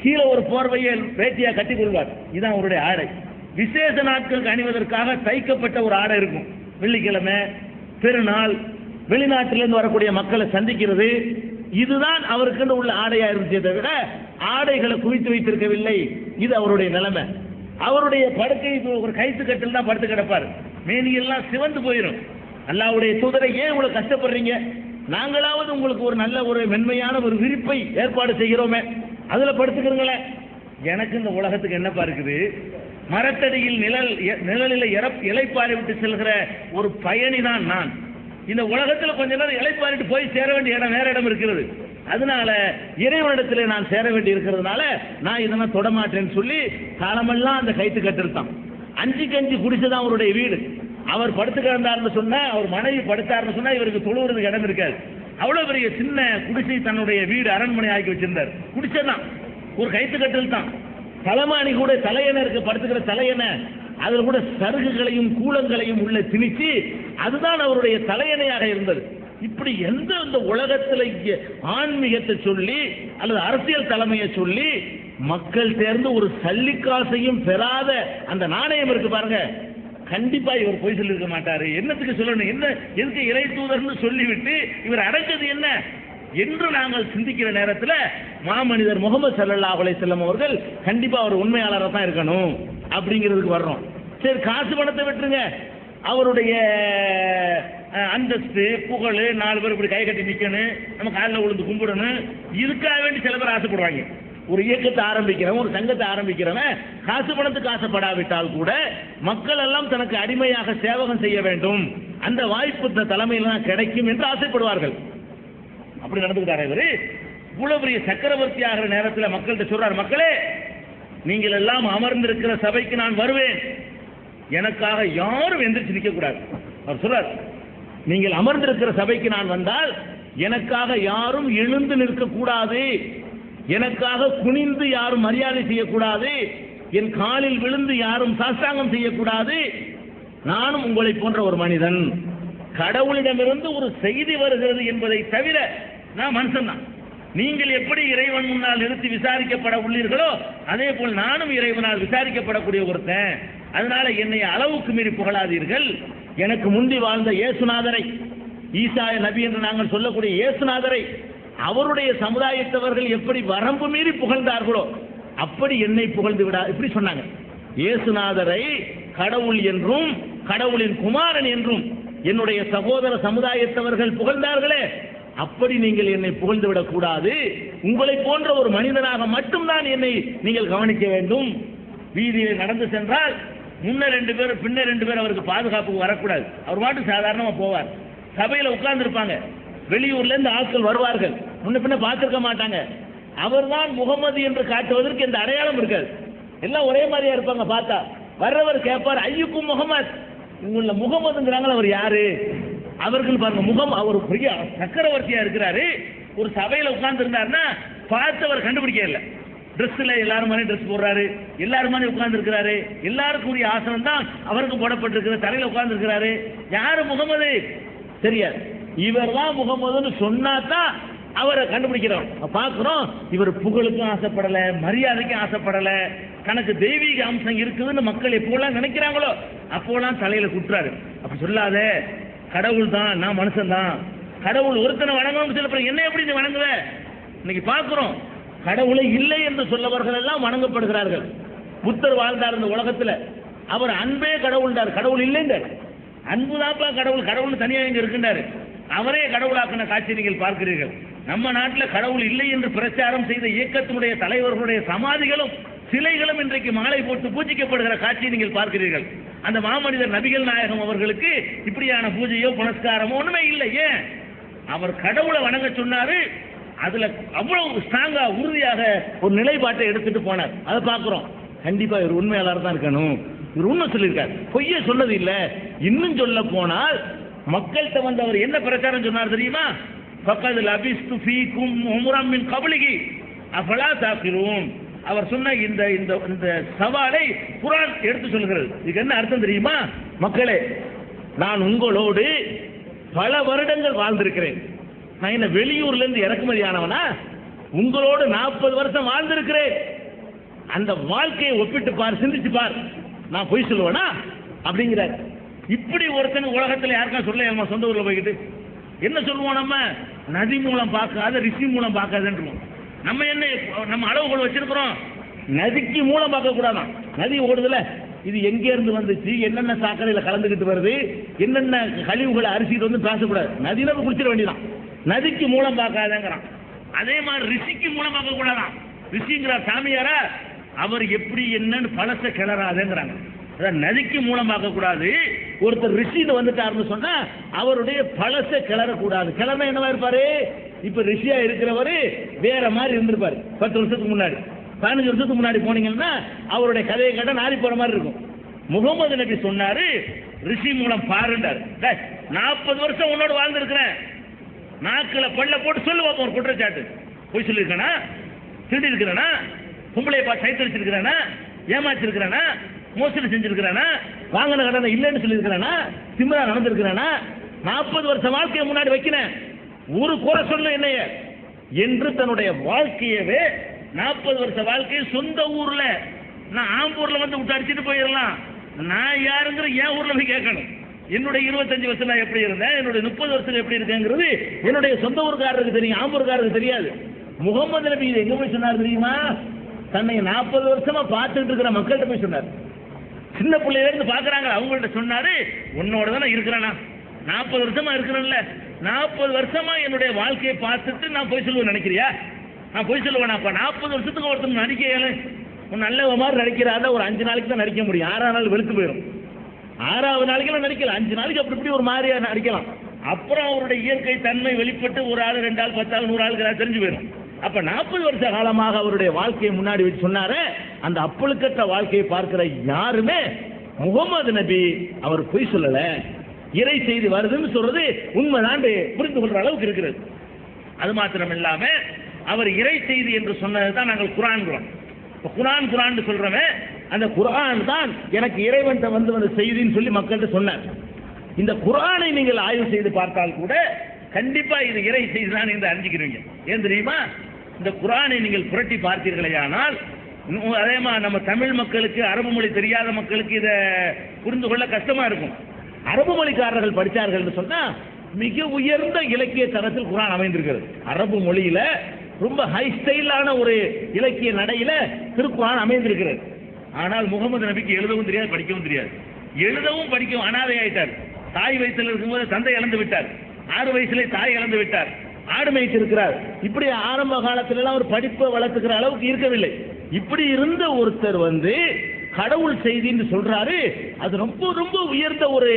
கீழே ஒரு போர்வையை வேட்டியா கட்டி கொள்வார். இதுதான் அவருடைய ஆடை. விசேஷ நாட்களுக்கு அணிவதற்காக தைக்கப்பட்ட ஒரு ஆடை இருக்கும். வெள்ளிக்கிழமை, பெருநாள், வெளிநாட்டிலிருந்து வரக்கூடிய மக்களை சந்திக்கிறது, இதுதான் அவருக்கு உள்ள ஆடையா இருந்துச்சே தவிர ஆடைகளை குவித்து வைத்திருக்கவில்லை. இது அவருடைய நிலைமை. அவருடைய படுக்கை ஒரு கைத்து கட்டில் தான் படுத்து கிடப்பார், மேனியெல்லாம் சிவந்து போயிடும். அல்லாஹ்வுடைய தூதரை ஏன் இவ்வளவு கஷ்டப்படுறீங்க? நாங்களாவது உங்களுக்கு ஒரு நல்ல ஒரு மென்மையான ஒரு விரிப்பை ஏற்பாடு செய்கிறோமே, அதுல படுத்துக்கிறீங்களேன். எனக்கு இந்த உலகத்துக்கு என்னப்பா இருக்குது? மரத்தடியில் நிழலில் இலைப்பாரி விட்டு செல்கிற ஒரு பயணி தான் நான். இந்த உலகத்தில் கொஞ்ச நேரம் இலைப்பாரிட்டு போய் சேர வேண்டிய இடம் வேற இடம் இருக்கிறது. அதனால இறைவனிடத்தில் நான் சேர வேண்டி இருக்கிறதுனால நான் இதெல்லாம் தொடமாட்டேன்னு சொல்லி காலமெல்லாம் அந்த கைத்து கட்டில் தான். 5 குடிசைதான் அவருடைய வீடு. அவர் படுத்து கிடந்தார்னு சொன்னா, அவர் மனைவி படுத்தார்னு சொன்னா இவருக்கு தொழுவுறதுக்கு இடம் இருக்காது. அவ்வளவு பெரிய சின்ன குடிசை தன்னுடைய வீடு அரண்மனை ஆக்கி வச்சிருந்தார். குடிசைதான், ஒரு கைத்து கட்டில் தான். தலைமானி கூட தலையணை இருக்கு, படுத்துக்கிற தலையணை, அதில் கூட சருகுகளையும் கூலங்களையும் உள்ள திணிச்சு அதுதான் அவருடைய தலையணையாக இருந்தது. இப்படி எந்த இந்த உலகத்தில் ஆன்மீகத்தை சொல்லி அல்லது அரசியல் தலைமையை சொல்லி மக்கள் சேர்ந்து ஒரு சல்லிக்காசையும் பெறாத அந்த நாணயம் இருக்கு பாருங்க, கண்டிப்பா இவர் போய் சொல்லியிருக்க மாட்டாரு. என்னத்துக்கு சொல்லணும்? என்ன எதுக்கு இறை தூதர்னு சொல்லிவிட்டு இவர் அடைஞ்சது என்ன என்று நாங்கள் சிந்திக்கிற நேரத்தில் மாமனிதர் முகமது ஸல்லல்லாஹு அலைஹி வஸல்லம் அவர்கள் கண்டிப்பா அவர் உண்மையாளராக தான் இருக்கணும் அப்படிங்கிறதுக்கு வர்றோம். சரி, காசு பணத்தை விட்டுருங்க, அவருடைய அந்தஸ்து புகழ், 4 பேர் இப்படி கை கட்டி நிற்கணும், நம்ம காலில் விழுந்து கும்பிடணும், இதுக்காக வேண்டி சில பேர் ஆசைப்படுவாங்க. ஒரு இயக்கத்தை ஆரம்பிக்கிறவன், ஒரு சங்கத்தை ஆரம்பிக்கிறவன் காசு பணத்துக்கு ஆசைப்படாவிட்டால் கூட மக்கள் எல்லாம் தனக்கு அடிமையாக சேவகம் செய்ய வேண்டும், அந்த வாய்ப்பு இந்த தலைமையில் தான் கிடைக்கும் என்று ஆசைப்படுவார்கள். அப்படி நடந்துக்கிட்டார் இவரு. இவ்வளவு பெரிய சக்கரவர்த்தி ஆகிற நேரத்தில் மக்கள்கிட்ட சொல்றார், மக்களே நீங்கள் எல்லாம் அமர்ந்திருக்கிற சபைக்கு நான் வருவேன், எனக்காக யாரும் எந்திரிச்சு நிற்க கூடாது. அவர் சொல்றார், நீங்கள் அமர்ந்திருக்கிற சபைக்கு நான் வந்தால் எனக்காக யாரும் எழுந்து நிற்க கூடாது, எனக்காக குனிந்து யாரும் மரியாதை செய்யக்கூடாது, என் காலில் விழுந்து யாரும் சாஷ்டாங்கம் செய்யக்கூடாது. நானும் உங்களை போன்ற ஒரு மனிதன், கடவுளிடமிருந்து ஒரு செய்தி வருகிறது என்பதை தவிர நான் மனுஷன் தான். நீங்கள் எப்படி இறைவன் முன்னால் நிறுத்தி விசாரிக்கப்பட உள்ளீர்களோ அதே போல் நானும் இறைவனால் விசாரிக்கப்படக்கூடிய ஒருத்தன். அதனால என்னை அளவுக்கு மீறி புகழாதீர்கள், எனக்கு முந்தி வாழ்ந்த இயேசுநாதரை, ஈசா நபி என்று நாங்கள் சொல்லக்கூடிய இயேசுநாதரை அவருடைய சமுதாயத்தவர்கள் எப்படி வரம்பு மீறி புகழ்ந்தார்களோ அப்படி என்னை புகழ்ந்து விடா, இப்படி சொன்னாங்க. இயேசுநாதரை கடவுள் என்றும் கடவுளின் குமாரன் என்றும் என்னுடைய சகோதர சமுதாயத்தவர்கள் புகழ்ந்தார்களே, அப்படி நீங்கள் என்னை புகழ்ந்து விடக்கூடாது. உங்களை போன்ற ஒரு மனிதனாக மட்டும்தான் என்னை நீங்கள் கவனிக்க வேண்டும். வீதியில் நடந்து சென்றால் முன்ன 2 பேர் பின்ன 2 பேர் அவருக்கு பாதுகாப்புக்கு வரக்கூடாது. அவர் பாட்டு சாதாரணமாக போவார். சபையில் உட்கார்ந்து இருப்பாங்க, வெளியூர்ல இருந்து ஆட்கள் வருவார்கள், முன்ன பின்ன பார்த்திருக்க மாட்டாங்க. அவர்தான் முகமது என்று காட்டுவதற்கு எந்த அடையாளம் இருக்காது, எல்லாம் ஒரே மாதிரியா இருப்பாங்க. பார்த்தா வர்றவர் கேட்பார், ஐயுக்கும் முகமது, உங்கள முகமதுங்கிறாங்களா, அவர் யாரு? அவர்கள் பாருங்க, முகம் அவர் பெரிய சக்கரவர்த்தியா இருக்கிறாரு. ஒரு சபையில உட்கார்ந்து இருந்தாருன்னா பார்த்தவர் கண்டுபிடிக்க இல்லை. ட்ரெஸ்ல எல்லாரும் மாதிரி ட்ரெஸ் போடுறாரு, எல்லாரும் மாதிரி உட்கார்ந்து இருக்கிறாரு, எல்லாருக்கும் உரிய ஆசனம் தான் அவருக்கு போடப்பட்டிருக்கிறது, தலையில உட்கார்ந்து இருக்கிறாரு. யாரு முகமது தெரியாது. இவர் தான் முகமதுன்னு சொன்னாதான் அவரை கண்டுபிடிக்கிறோம், பார்க்கிறோம். இவர் புகழுக்கும் ஆசைப்படல, மரியாதைக்கும் ஆசைப்படல, தனக்கு தெய்வீக அம்சம் இருக்குதுன்னு மக்கள் எப்போலாம் நினைக்கிறாங்களோ அப்போலாம் தலையில குட்டுறாரு. அப்படி சொல்லாத, கடவுள் தான், நான் மனுஷன் தான், கடவுள் ஒருத்தனை வணங்கணும்னு சொல்ல, என்ன எப்படி நீ வணங்குவ? இன்னைக்கு பார்க்கிறோம், கடவுளை இல்லை என்று சொல்லவர்கள் எல்லாம் வணங்கப்படுகிறார்கள். புத்தர் வாழ்ந்தார் இந்த உலகத்தில், அவர் அன்பே கடவுள்டார், கடவுள் இல்லைங்க, அன்புதாப்பா கடவுள், கடவுள் தனியாக இங்க இருக்கின்றாரு. அவரே கடவுளாக்கின காட்சி நீங்கள் பார்க்கிறீர்கள். நம்ம நாட்டில் கடவுள் இல்லை என்று பிரச்சாரம் செய்த இயக்கத்தினுடைய தலைவர்களுடைய சமாதிகளும் சிலைகளும் இன்றைக்கு மாலை போட்டு பூஜிக்கப்படுகிற காட்சியை நீங்கள் பார்க்கிறீர்கள். அந்த மாமனிதர் நபிகள் நாயகம் அவர்களுக்கு இப்படியான பூஜையோ புனஸ்காரமோ ஒண்ணுமே இல்லை. ஏன்? அவர் கடவுளை வணங்க சொன்னாரு, அதுல அவ்வளவு ஸ்ட்ராங்கா உறுதியாக ஒரு நிலைப்பாட்டை எடுத்துட்டு போனார். அதை பார்க்கிறோம். கண்டிப்பா இவர் உண்மையாளர் தான் இருக்கணும், இவர் உண்மை சொல்லியிருக்காரு, பொய்ய சொன்னது இல்ல. இன்னும் சொல்ல போனால் மக்கள்கிட்ட வந்து அவர் என்ன பிரச்சாரம் சொன்னார் தெரியுமா? ஃபக்கத் லபிஸ்து ஃபீக்கும் உம்ரம் மின் கப்லிஹி அஃபலா தாக்கிலூன். அவர் சொன்ன இந்த இந்த இந்த சவாலை குர்ஆன் எடுத்து சொல்கிறது. இதுக்கு என்ன அர்த்தம் தெரியுமா? மக்களே, நான் உங்களோடு பல வருடங்கள் வாழ்ந்திருக்கிறேன். நான் என்ன வெளியூர்ல இருந்து இறக்குமதி ஆனவனா? உங்களோடு 40 வருஷம் வாழ்ந்திருக்கிறேன். அந்த வாழ்க்கையை ஒப்பிட்டு பார், சிந்திச்சு பார், நான் பொய் சொல்லுவேனா அப்படிங்கிறார். இப்படி ஒருத்தன் உலகத்தில் யாருக்கா சொல்ல சொந்த ஊர்ல போய்கிட்டு என்ன சொல்லுவோம்? நம்ம நதி மூலம் பார்க்காத, ரிஷி மூலம் பார்க்காதுன்றோம். நம்ம என்ன நம்ம அளவுகள் வச்சிருக்கிறோம்? நதிக்கு மூலம் பார்க்க கூடாதான். நதி ஓடுதுல, இது எங்க இருந்து வந்துச்சு, என்னென்ன சாக்கடையில கலந்துகிட்டு வருது, என்னென்ன கழிவுகளை அரிசிட்டு வந்து பேசக்கூடாது. நதியில குடிச்சிட வேண்டியதான். நதிக்கு மூலம் பார்க்காதேங்கிறான். அதே மாதிரி ரிஷிக்கு மூலம் பார்க்க கூடாதான். ரிஷிங்கிறார் சாமியாரா, அவர் எப்படி என்னன்னு பழச கிளறாதேங்கிறாங்க. நதிக்கு மூலம் பார்க்க கூடாது. ஒருத்தர் ரிஷின்னு வந்துட்டாருன்னு சொன்னா அவருடைய பழச கிளறக்கூடாது. கிளற என்னவா இருப்பாரு? இப்ப ரிஷியா இருக்கிறவரு வேற மாதிரி இருந்திருப்பாரு. 10 வருஷத்துக்கு முன்னாடி, 15 வருஷத்துக்கு முன்னாடி போனீங்கன்னா அவருடைய கதையை கேட்டா நாரி போற மாதிரி இருக்கும். முகமது நபி சொன்னாரு, ரிஷி மூலம் பாருண்டாரு. 40 வருஷம் உன்னோட வாழ்ந்திருக்கிறேன், நாக்கில பல்ல போட்டு சொல்லுவாப்ப ஒரு குற்றச்சாட்டு. போய் சொல்லியிருக்கானா, திருடி இருக்கிறானா, பொம்பளைய பார்த்து சைத்தடிச்சிருக்கிறானா, ஏமாச்சிருக்கிறானா, மோசடி செஞ்சிருக்கிறானா, வாங்கின கடனை இல்லைன்னு சொல்லியிருக்கிறானா, திமிரா நடந்திருக்கிறானா, 40 வருஷம் வாழ்க்கையை முன்னாடி வைக்கிறேன், ஒரு குறை சொல்ல என்னைய என்று தன்னுடைய வாழ்க்கையவே 40 வருஷ வாழ்க்கையை சொந்த ஊர்ல, நான் ஆம்பூர்ல வந்து விட்டு அடிச்சுட்டு போயிடலாம், நான் யாருங்கிற என் ஊர்ல போய் கேட்கணும். என்னுடைய 25 வருஷம் நான் எப்படி இருந்தேன், என்னுடைய 30 வருஷம் எப்படி இருக்கேங்கிறது என்னுடைய சொந்த ஊருக்காரருக்கு தெரியும், ஆம்பூர்காரருக்கு தெரியாது. முகமது நபி எங்க போய் சொன்னார் தெரியுமா? தன்னை 40 வருஷமா பார்த்துட்டு இருக்கிற மக்கள்கிட்ட போய் சொன்னார். சின்ன பிள்ளையில இருந்து பாக்குறாங்க, அவங்கள்ட்ட சொன்னாரு, உன்னோட தானே இருக்கிறேனா, 40 வருஷமா இருக்கிறேன்ல, 40 வருஷமா என்னுடைய வாழ்க்கையை பார்த்துட்டு நான் போய் சொல்லுவேன் நினைக்கிறியா? நான் போய் சொல்லுவேன். அப்ப 40 வருஷத்துக்கு ஒருத்தர் நடிக்க நல்ல மாதிரி நடிக்கிறாத, ஒரு 5 நாளைக்கு தான் நடிக்க முடியும், 6ஆவது நாள் வெளுத்து போயிடும். 6ஆவது நாளைக்கு நடிக்கலாம், 5 நாளைக்கு அப்படி இப்படி ஒரு மாதிரியா நடிக்கலாம். அப்புறம் அவருடைய இயற்கை தன்மை வெளிப்பட்டு ஒரு ஆள் 2 ஆள் 10 ஆள் 100 ஆளுக்கு தெரிஞ்சு போயிடும். அப்ப 40 வருஷ காலமாக அவருடைய வாழ்க்கையை முன்னாடி வச்சு சொன்னாரு. அந்த அப்பழுக்கற்ற வாழ்க்கையை பார்க்கிற யாருமே முகமது நபி அவர் பொய் சொல்லல, இறை செய்தி வருதுன்னு சொல்றது உண்மைதான் புரிந்து கொள்ற அளவுக்கு இருக்கிறது. அது மாத்திரம் இல்லாம அவர் இறை செய்தி என்று சொன்னதுதான் நாங்கள் குர்ஆன்கிறோம். குர்ஆன் சொல்றோமே, அந்த குர்ஆன் தான் எனக்கு இறைவன் வந்து செய்தின்னு சொல்லி மக்கள்கிட்ட சொன்னார். இந்த குர்ஆனை நீங்கள் ஆய்வு செய்து பார்த்தால் கூட கண்டிப்பா இது இறை செய்தி தான் என்று அறிஞ்சிக்கிறீங்க. ஏன் தெரியுமா? இந்த குர்ஆனை நீங்கள் புரட்டி பார்த்தீர்களேயானால், அதே மாதிரி நம்ம தமிழ் மக்களுக்கு, அரபு மொழி தெரியாத மக்களுக்கு இதை புரிந்து கொள்ள கஷ்டமா இருக்கும். அரபு மொழிக்காரர்கள் படித்தார்கள் என்று சொன்னா மிக உயர்ந்த இலக்கிய தரத்தில் குர்ஆன் அமைந்திருக்கிறது. அரபு மொழியில ரொம்ப ஹை ஸ்டைலான ஒரு இலக்கிய நடையில திருக்குர்ஆன் அமைந்திருக்கிறது. ஆனால் முகமது நபிக்கு எழுதவும் தெரியாது, படிக்கவும் தெரியாது. எழுதவும் படிக்கவும் அனாதை ஆயிட்டார். தாய் வயசில் இருக்கும்போது தந்தை இழந்து விட்டார். 6 வயசுல தாய் இழந்து விட்டார். ஆடு மேய்ச்சிருக்கிறார். இப்படி ஆரம்ப காலத்துல எல்லாம் ஒரு படிப்பை வளர்த்துக்கிற அளவுக்கு இருக்கவில்லை. இப்படி இருந்த ஒருத்தர் கடவுள் செய்தின்னு சொல்றாரு. அது ரொம்ப ரொம்ப உயர்ந்த ஒரு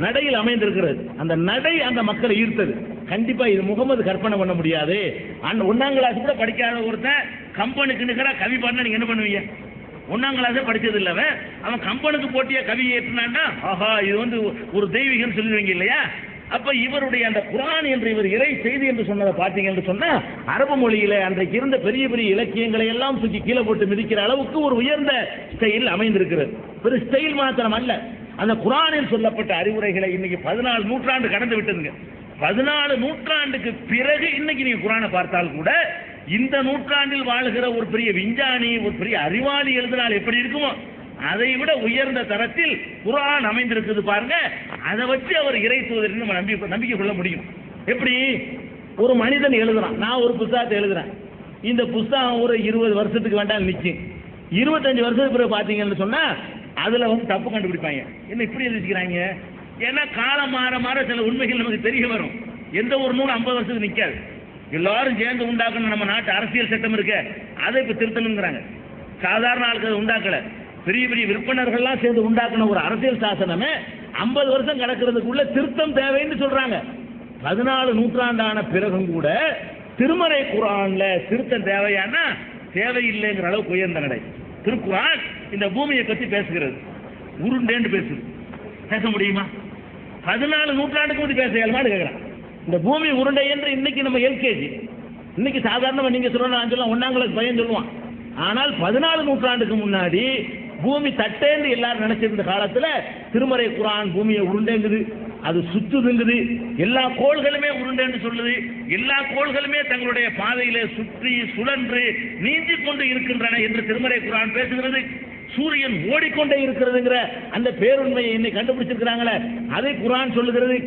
நடையில் அமைந்திருக்கிறது. அந்த நடை அந்த மக்களை ஈர்த்தது. கண்டிப்பா இது முகமது கற்பனை பண்ண முடியாது. 1ஆம் கிளாஸ் கூட படிக்காத ஒருத்தன் கம்பனுக்கு நிகரா கவி பாடினா நீங்க என்ன பண்ணுவீங்க? 1ஆம் கிளாஸே படிச்சது இல்ல அவன் கம்பனுக்கு போட்டியா கவி ஏற்றினான்னா ஆஹா இது ஒரு தெய்வீகம் சொல்லுவீங்க இல்லையா? அப்ப இவருடைய அந்த குர்ஆன் என்று இவர் இறை செய்தி என்று சொன்னதை பார்த்தீங்க என்று சொன்னா அரபு மொழியில அன்றைக்கு இருந்த பெரிய பெரிய இலக்கியங்களை எல்லாம் தூக்கி கீழே போட்டு மிதிக்கிற அளவுக்கு ஒரு உயர்ந்த ஸ்டைல் அமைந்திருக்கிறது. ஒரு ஸ்டைல் மாத்திரம் அல்ல, அந்த குர்ஆனில் சொல்லப்பட்ட அறிவுரைகளை இன்னைக்கு 14 நூற்றாண்டு கடந்து விட்டதுங்க. 14 நூற்றாண்டுக்கு பிறகு இன்னைக்கு நீங்க குர்ஆனை பார்த்தால் கூட இந்த நூற்றாண்டில் வாழ்கிற ஒரு பெரிய விஞ்ஞானி ஒரு பெரிய அறிவாளி எழுதினால் எப்படி இருக்குமோ அதை விட உயர்ந்த தரத்தில் குர்ஆன் அமைந்திருக்குது பாருங்க. அதை வச்சு அவர் இறை தூதர் நம்ம நம்பிக்கை கொள்ள முடியும். எப்படி ஒரு மனிதன் எழுதுறான், நான் ஒரு புத்தகத்தை எழுதுறேன், இந்த புத்தகம் ஒரு 20 வருஷத்துக்கு வேண்டாம் நிற்கும். 25 வருஷத்துக்கு பிறகு பார்த்தீங்கன்னு சொன்னா அதுல தப்பு கண்டுபிடிப்பாங்க. என்ன இப்படி எழுதிக்கிறாங்க? ஏன்னா காலம் மாற மாற சில உண்மைகள் நமக்கு தெரிய வரும். எந்த ஒரு நூல் 50 வருஷத்துக்கு நிற்காது. எல்லாரும் சேர்ந்து உண்டாக்கணும். நம்ம நாட்டு அரசியல் சட்டம் இருக்கு, அதை இப்ப திருத்தணுங்கிறாங்க. சாதாரண ஆட்கள் உண்டாக்கல, பெரிய பெரிய விற்பனர்கள்லாம் சேர்ந்து உண்டாக்கின ஒரு அரசியல் சாசனமே 50 வருஷம் கிடக்கிறதுக்குள்ள திருத்தம் தேவைன்னு சொல்றாங்க. 14 நூற்றாண்டான பிறகும் கூட திருமறை குர்ஆன்ல திருத்தம் தேவையானா தேவையில்லைங்கிற அளவுக்கு உயர்ந்த நடை. திருக்குர்ஆன் இந்த பூமியை பத்தி பேசுகிறது. உருண்டேன்னு பேச முடியுமா? 14 நூற்றாண்டுக்கு முந்தி பேச இயலுமான்னு கேட்கிறான். இந்த பூமி உருண்டை என்று இன்னைக்கு நம்ம எல்கேஜி, இன்னைக்கு சாதாரணமா நீங்க சொல்லலாம் 1ஆம் கிளாஸ் பையன் சொல்லுவான். ஆனால் 14 நூற்றாண்டுக்கு முன்னாடி பூமி தட்டேன்னு எல்லாரும் நினைச்சிருந்த காலத்துல திருமறை குர்ஆன் பூமியை உருண்டேங்குது, அது சுத்துதுங்குது, எல்லா கோள்களுமே உருண்டேன்னு சொல்லுது, எல்லா கோள்களுமே தங்களுடைய பாதையில சுற்றி சுழன்று நீந்தி கொண்டு இருக்கின்றன என்று திருமறை குர்ஆன் பேசுகிறது. சூரியன் ஓடிக்கொண்டே இருக்கிறதுங்கிற அந்த பேருண்மையை இன்னைக்கு கண்டுபிடிச்சிருக்கிறாங்களே அதை குர்ஆன் சொல்லுகிறது.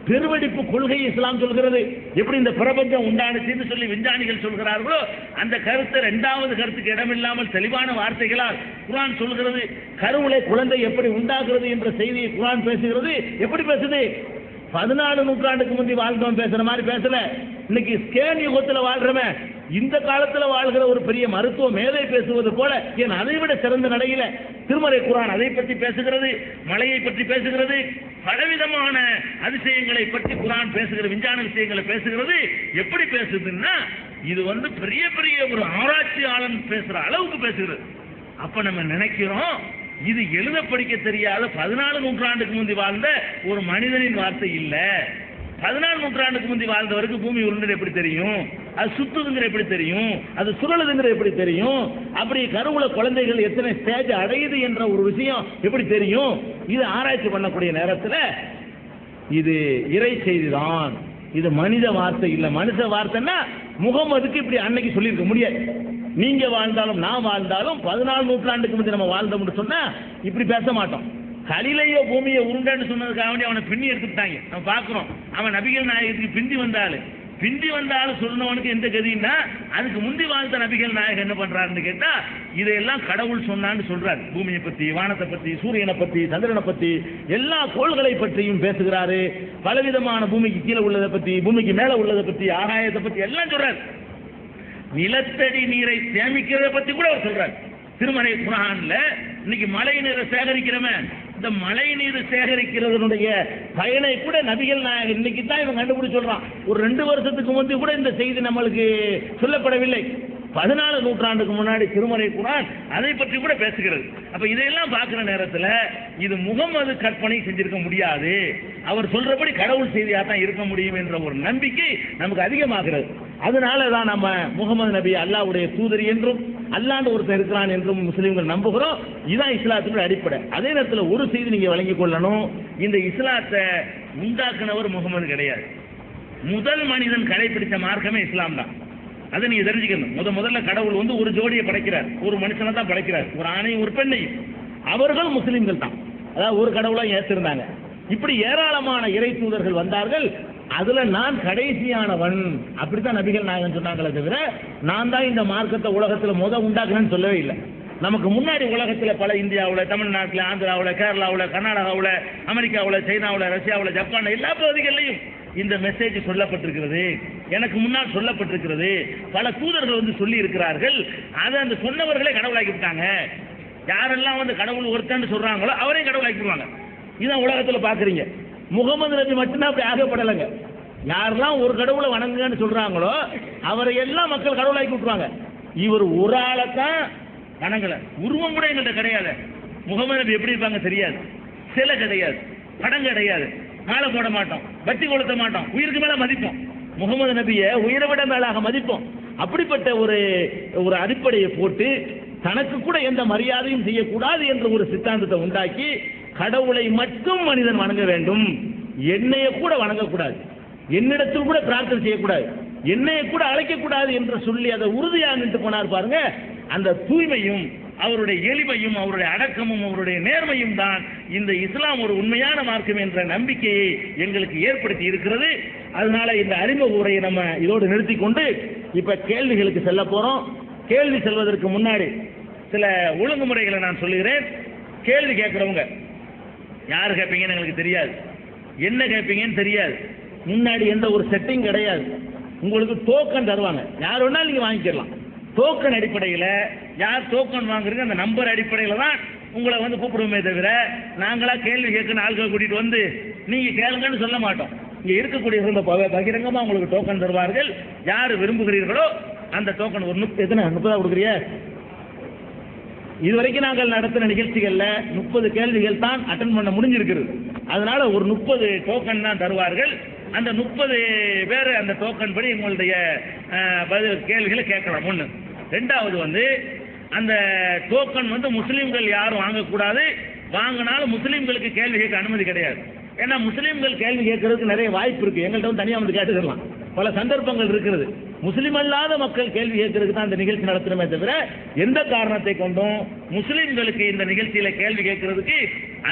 பெருவெடிப்பு கொள்கை இஸ்லாம் சொல்கிறது. எப்படி இந்த பிரபஞ்சம் உண்டானுச்சுன்னு சொல்லி விஞ்ஞானிகள் சொல்கிறார்களோ அந்த கருத்தை 2வது கருத்துக்கு இடமில்லாமல் தெளிவான வார்த்தைகளால் குர்ஆன் சொல்கிறது. கருவிலே குழந்தை எப்படி உண்டாகிறது என்ற செய்தியை குர்ஆன் பேசுகிறது. எப்படி பேசுது? 14 நூற்றாண்டுக்கு முந்தி வாழ்ந்தவன் பேசுற மாதிரி பேசல. இன்னைக்கு ஸ்கேன் யுகத்தில் வாழ்றவன் இந்த காலத்துல வாழ்கிற ஒரு பெரிய மருத்துவ மேதை பேசுவது போல ஏன் அதை விட சிறந்த நடையில திருமறை குர்ஆன் அதை பற்றி பேசுகிறது, மலையை பற்றி பேசுகிறது, பலவிதமான அதிசயங்களை பற்றி குர்ஆன் பேசுகிறது, விஞ்ஞான விஷயங்களை பேசுகிறது. எப்படி பேசுதுன்னா இது பெரிய பெரிய ஒரு ஆராய்ச்சியாளன் பேசுற அளவுக்கு பேசுகிறது. அப்ப நம்ம நினைக்கிறோம் இது எழுத படிக்க தெரியாத 14 நூற்றாண்டுக்கு முந்தி வாழ்ந்த ஒரு மனிதனின் வார்த்தை இல்ல. 14 நூற்றாண்டுக்கு முந்தி வாழ்ந்தவருக்கு பூமி உருண்டை எப்படி தெரியும்? அது சுத்துதுங்கிற எப்படி தெரியும்? அது சுழலுதுங்கிற எப்படி தெரியும்? அப்படி கருவுல குழந்தைகள் எத்தனை ஸ்டேஜ் அடையுது என்ற ஒரு விஷயம் எப்படி தெரியும்? இது ஆராய்ச்சி பண்ணக்கூடிய நேரத்தில் இது இறை செய்திதான், இது மனித வார்த்தை இல்ல. மனுஷ வார்த்தைன்னா முகமதுக்கு இப்படி அன்னைக்கு சொல்லியிருக்க முடியாது. நீங்க வாழ்ந்தாலும் நான் வாழ்ந்தாலும் 14 நூற்றாண்டுக்கு முந்தி நம்ம வாழ்ந்தோம்னு சொன்னா இப்படி பேச மாட்டோம். கலிலையோ பூமியை உருண்டன்னு சொன்னதுக்காக வேண்டி அவனை பின்னி எடுத்துட்டாங்க. நம்ம பார்க்கிறோம். அவன் நபிகள் நாயகத்துக்கு பிந்தி வந்தாலும் சொன்னவனுக்கு எந்த கதின்னா அதுக்கு முந்தி வாழ்ந்த நபிகள் நாயகம் என்ன பண்றாருன்னு கேட்டா இதையெல்லாம் கடவுள் சொன்னான்னு சொல்றாரு. பூமியை பத்தி, வானத்தை பத்தி, சூரியனை பத்தி, சந்திரனை பத்தி, எல்லா கோள்களை பற்றியும் பேசுகிறாரு. பலவிதமான பூமிக்கு கீழே உள்ளதை பத்தி, பூமிக்கு மேல உள்ளதை பத்தி, ஆகாயத்தை பத்தி எல்லாம் சொல்றாரு. நிலத்தடி நீரை சேமிக்கிறத பத்தி கூட அவர் சொல்றாரு. திருமறை குர்ஆன்ல இன்னைக்கு மழை நீரை சேகரிக்கிறவன் இந்த மழை நீர் சேகரிக்கிறதனுடைய பயனை கூட நபிகள் நாயகம் இன்னைக்கு தான் இவன் கண்டுபிடிச்சு சொல்றான். ஒரு 2 வருஷத்துக்கு முந்தி கூட இந்த செய்தி நம்மளுக்கு சொல்லப்படவில்லை. 14 நூற்றாண்டுக்கு முன்னாடி திருமறை குர்ஆன் அதை பற்றி கூட பேசுகிறது. அப்ப இதையெல்லாம் பார்க்கிற நேரத்தில் இது முகமது கற்பனை செஞ்சிருக்க முடியாது, அவர் சொல்றபடி கடவுள் செய்தியாக தான் இருக்க முடியும் என்ற ஒரு நம்பிக்கை நமக்கு அதிகமாகிறது. அதனால தான் நம்ம முகமது நபி அல்லாஹ்வுடைய தூதர் என்றும் அல்லாஹ்னு ஒருத்தர் இருக்கிறான் என்றும் முஸ்லிம்கள் நம்புகிறோம். இதுதான் இஸ்லாத்துக்கு அடிப்படை. அதே நேரத்தில் ஒரு செய்தி நீங்க வழங்கிக் கொள்ளணும், இந்த இஸ்லாத்தை உண்டாக்குனவர் முகமது கிடையாது. முதல் மனிதன் கடைபிடித்த மார்க்கமே இஸ்லாம் தான். அதை நீங்க தெரிஞ்சுக்கணும். முதல்ல கடவுள் ஒரு ஜோடியை படைக்கிறார், ஒரு மனுஷனை தான் படைக்கிறார், ஒரு ஆணையும் ஒரு பெண்ணையும். அவர்கள் முஸ்லிம்கள் தான். அதாவது ஒரு கடவுளா ஏற்றிருந்தாங்க. இப்படி ஏராளமான இறை தூதர்கள் வந்தார்கள். அதுல நான் கடைசியானவன் அப்படித்தான் நபிகள் நாயகம் சொன்னாங்களே தவிர நான் தான் இந்த மார்க்கத்தை உலகத்துல உண்டாக்குறேன்னு சொல்லவே இல்லை. நமக்கு முன்னாடி உலகத்தில் பல இந்தியாவில், தமிழ்நாட்டில், ஆந்திராவில், கேரளாவில், கர்நாடகாவில், அமெரிக்காவில், சைனாவில், ரஷ்யாவில், ஜப்பான் எல்லா பகுதிகளிலையும் இந்த மெசேஜ் சொல்லப்பட்டிருக்கிறது. எனக்கு முன்னால் சொல்லப்பட்டிருக்கிறது. பல தூதர்கள் வந்து சொல்லி இருக்கிறார்கள். அதை அந்த சொன்னவர்களே கடவுளாக்கி விட்டாங்க. யாரெல்லாம் வந்து கடவுள் ஒருத்தன்னு சொல்றாங்களோ அவரையும் கடவுளாக்கிடுவாங்க. இதான் உலகத்தில் பாக்குறீங்க. முகமது நபி மட்டும்தான் அப்படி ஆகப்படலைங்க. யாரெல்லாம் ஒரு கடவுளை வணங்குங்கன்னு சொல்றாங்களோ அவரை எல்லாம் மக்கள் கடவுளாக்கி விட்டுருவாங்க. இவர் ஒரு ஆளைத்தான் வணங்கல. உருவம் கூட எங்கள்கிட்ட கிடையாது. முகமது நபி எப்படி இருப்பாங்க தெரியாது. சிலை கிடையாது, படம் கிடையாது, மாலை போட மாட்டோம், வட்டி கொளுத்த மாட்டோம், உயிருக்கு மேல மதிப்போம். முகமது நபியை உயிரை விட மேலாக மதிப்போம். அப்படிப்பட்ட ஒரு அடிப்படையை போட்டு தனக்கு கூட எந்த மரியாதையும் செய்யக்கூடாது என்ற ஒரு சித்தாந்தத்தை உண்டாக்கி கடவுளை மட்டும் மனிதன் வணங்க வேண்டும், என்னைய கூட வணங்கக்கூடாது, என்னிடத்தில் கூட பிரார்த்தனை செய்யக்கூடாது, என்னைய கூட அழைக்கக்கூடாது என்று சொல்லி அதை உறுதியாக நின்று போனார் பாருங்க. அந்த தூய்மையும் அவருடைய எளிமையும் அவருடைய அடக்கமும் அவருடைய நேர்மையும் தான் இந்த இஸ்லாம் ஒரு உண்மையான மார்க்கம் என்ற நம்பிக்கையை எங்களுக்கு ஏற்படுத்தி இருக்கிறது. அதனால இந்த அறிமுக உரையை நம்ம இதோடு நிறுத்தி கொண்டு இப்ப கேள்விகளுக்கு செல்ல போறோம். கேள்வி செல்வதற்கு முன்னாடி சில ஒழுங்குமுறைகளை நான் சொல்லுகிறேன். கேள்வி கேட்கிறவங்க யாரு கேட்பீங்கன்னு எங்களுக்கு தெரியாது, என்ன கேட்பீங்கன்னு தெரியாது. முன்னாடி எந்த ஒரு செட்டிங் கிடையாது. உங்களுக்கு டோக்கன் தருவாங்க, யார் வேணாலும் நீங்க வாங்கிக்கலாம். டோக்கன் அடிப்படையில் யார் டோக்கன் வாங்குறீங்க அந்த நம்பர் அடிப்படையில் தான் உங்களை வந்து கூப்பிடுவோமே தவிர நாங்களா கேள்வி கேட்கணும் ஆட்களை கூட்டிட்டு வந்து நீங்க கேளுங்கன்னு சொல்ல மாட்டோம். இங்க இருக்கக்கூடிய பகிரங்கமா உங்களுக்கு டோக்கன் தருவார்கள். யார் விரும்புகிறீர்களோ அந்த டோக்கன் ஒரு எத்தனை 30 கொடுக்குறிய. இதுவரைக்கும் நாங்கள் நடத்தின நிகழ்ச்சிகள்ல 30 கேள்விகள் தான் அட்டன் பண்ண முடிஞ்சிருக்கிறது. அதனால ஒரு 30 டோக்கன் தான் தருவார்கள். அந்த 30 பேர் அந்த டோக்கன் படி உங்களுடைய கேள்விகளை கேட்கலாம். ஒன்று. ரெண்டாவது வந்து அந்த டோக்கன் வந்து முஸ்லீம்கள் யாரும் வாங்கக்கூடாது. வாங்கினாலும் முஸ்லீம்களுக்கு கேள்வி கேட்க அனுமதி கிடையாது. ஏன்னா முஸ்லீம்கள் கேள்வி கேட்கறதுக்கு நிறைய வாய்ப்பு இருக்கு. எங்கள்கிட்ட வந்து தனியாக வந்து கேட்டுக்கலாம். பல சந்தர்ப்பங்கள் இருக்கிறது. முஸ்லீம் அல்லாத மக்கள் கேள்வி கேட்கறதுக்கு தான் இந்த நிகழ்ச்சி நடத்துறமே தவிர எந்த காரணத்தை கொண்டும் முஸ்லீம்களுக்கு இந்த நிகழ்ச்சியில கேள்வி கேட்கறதுக்கு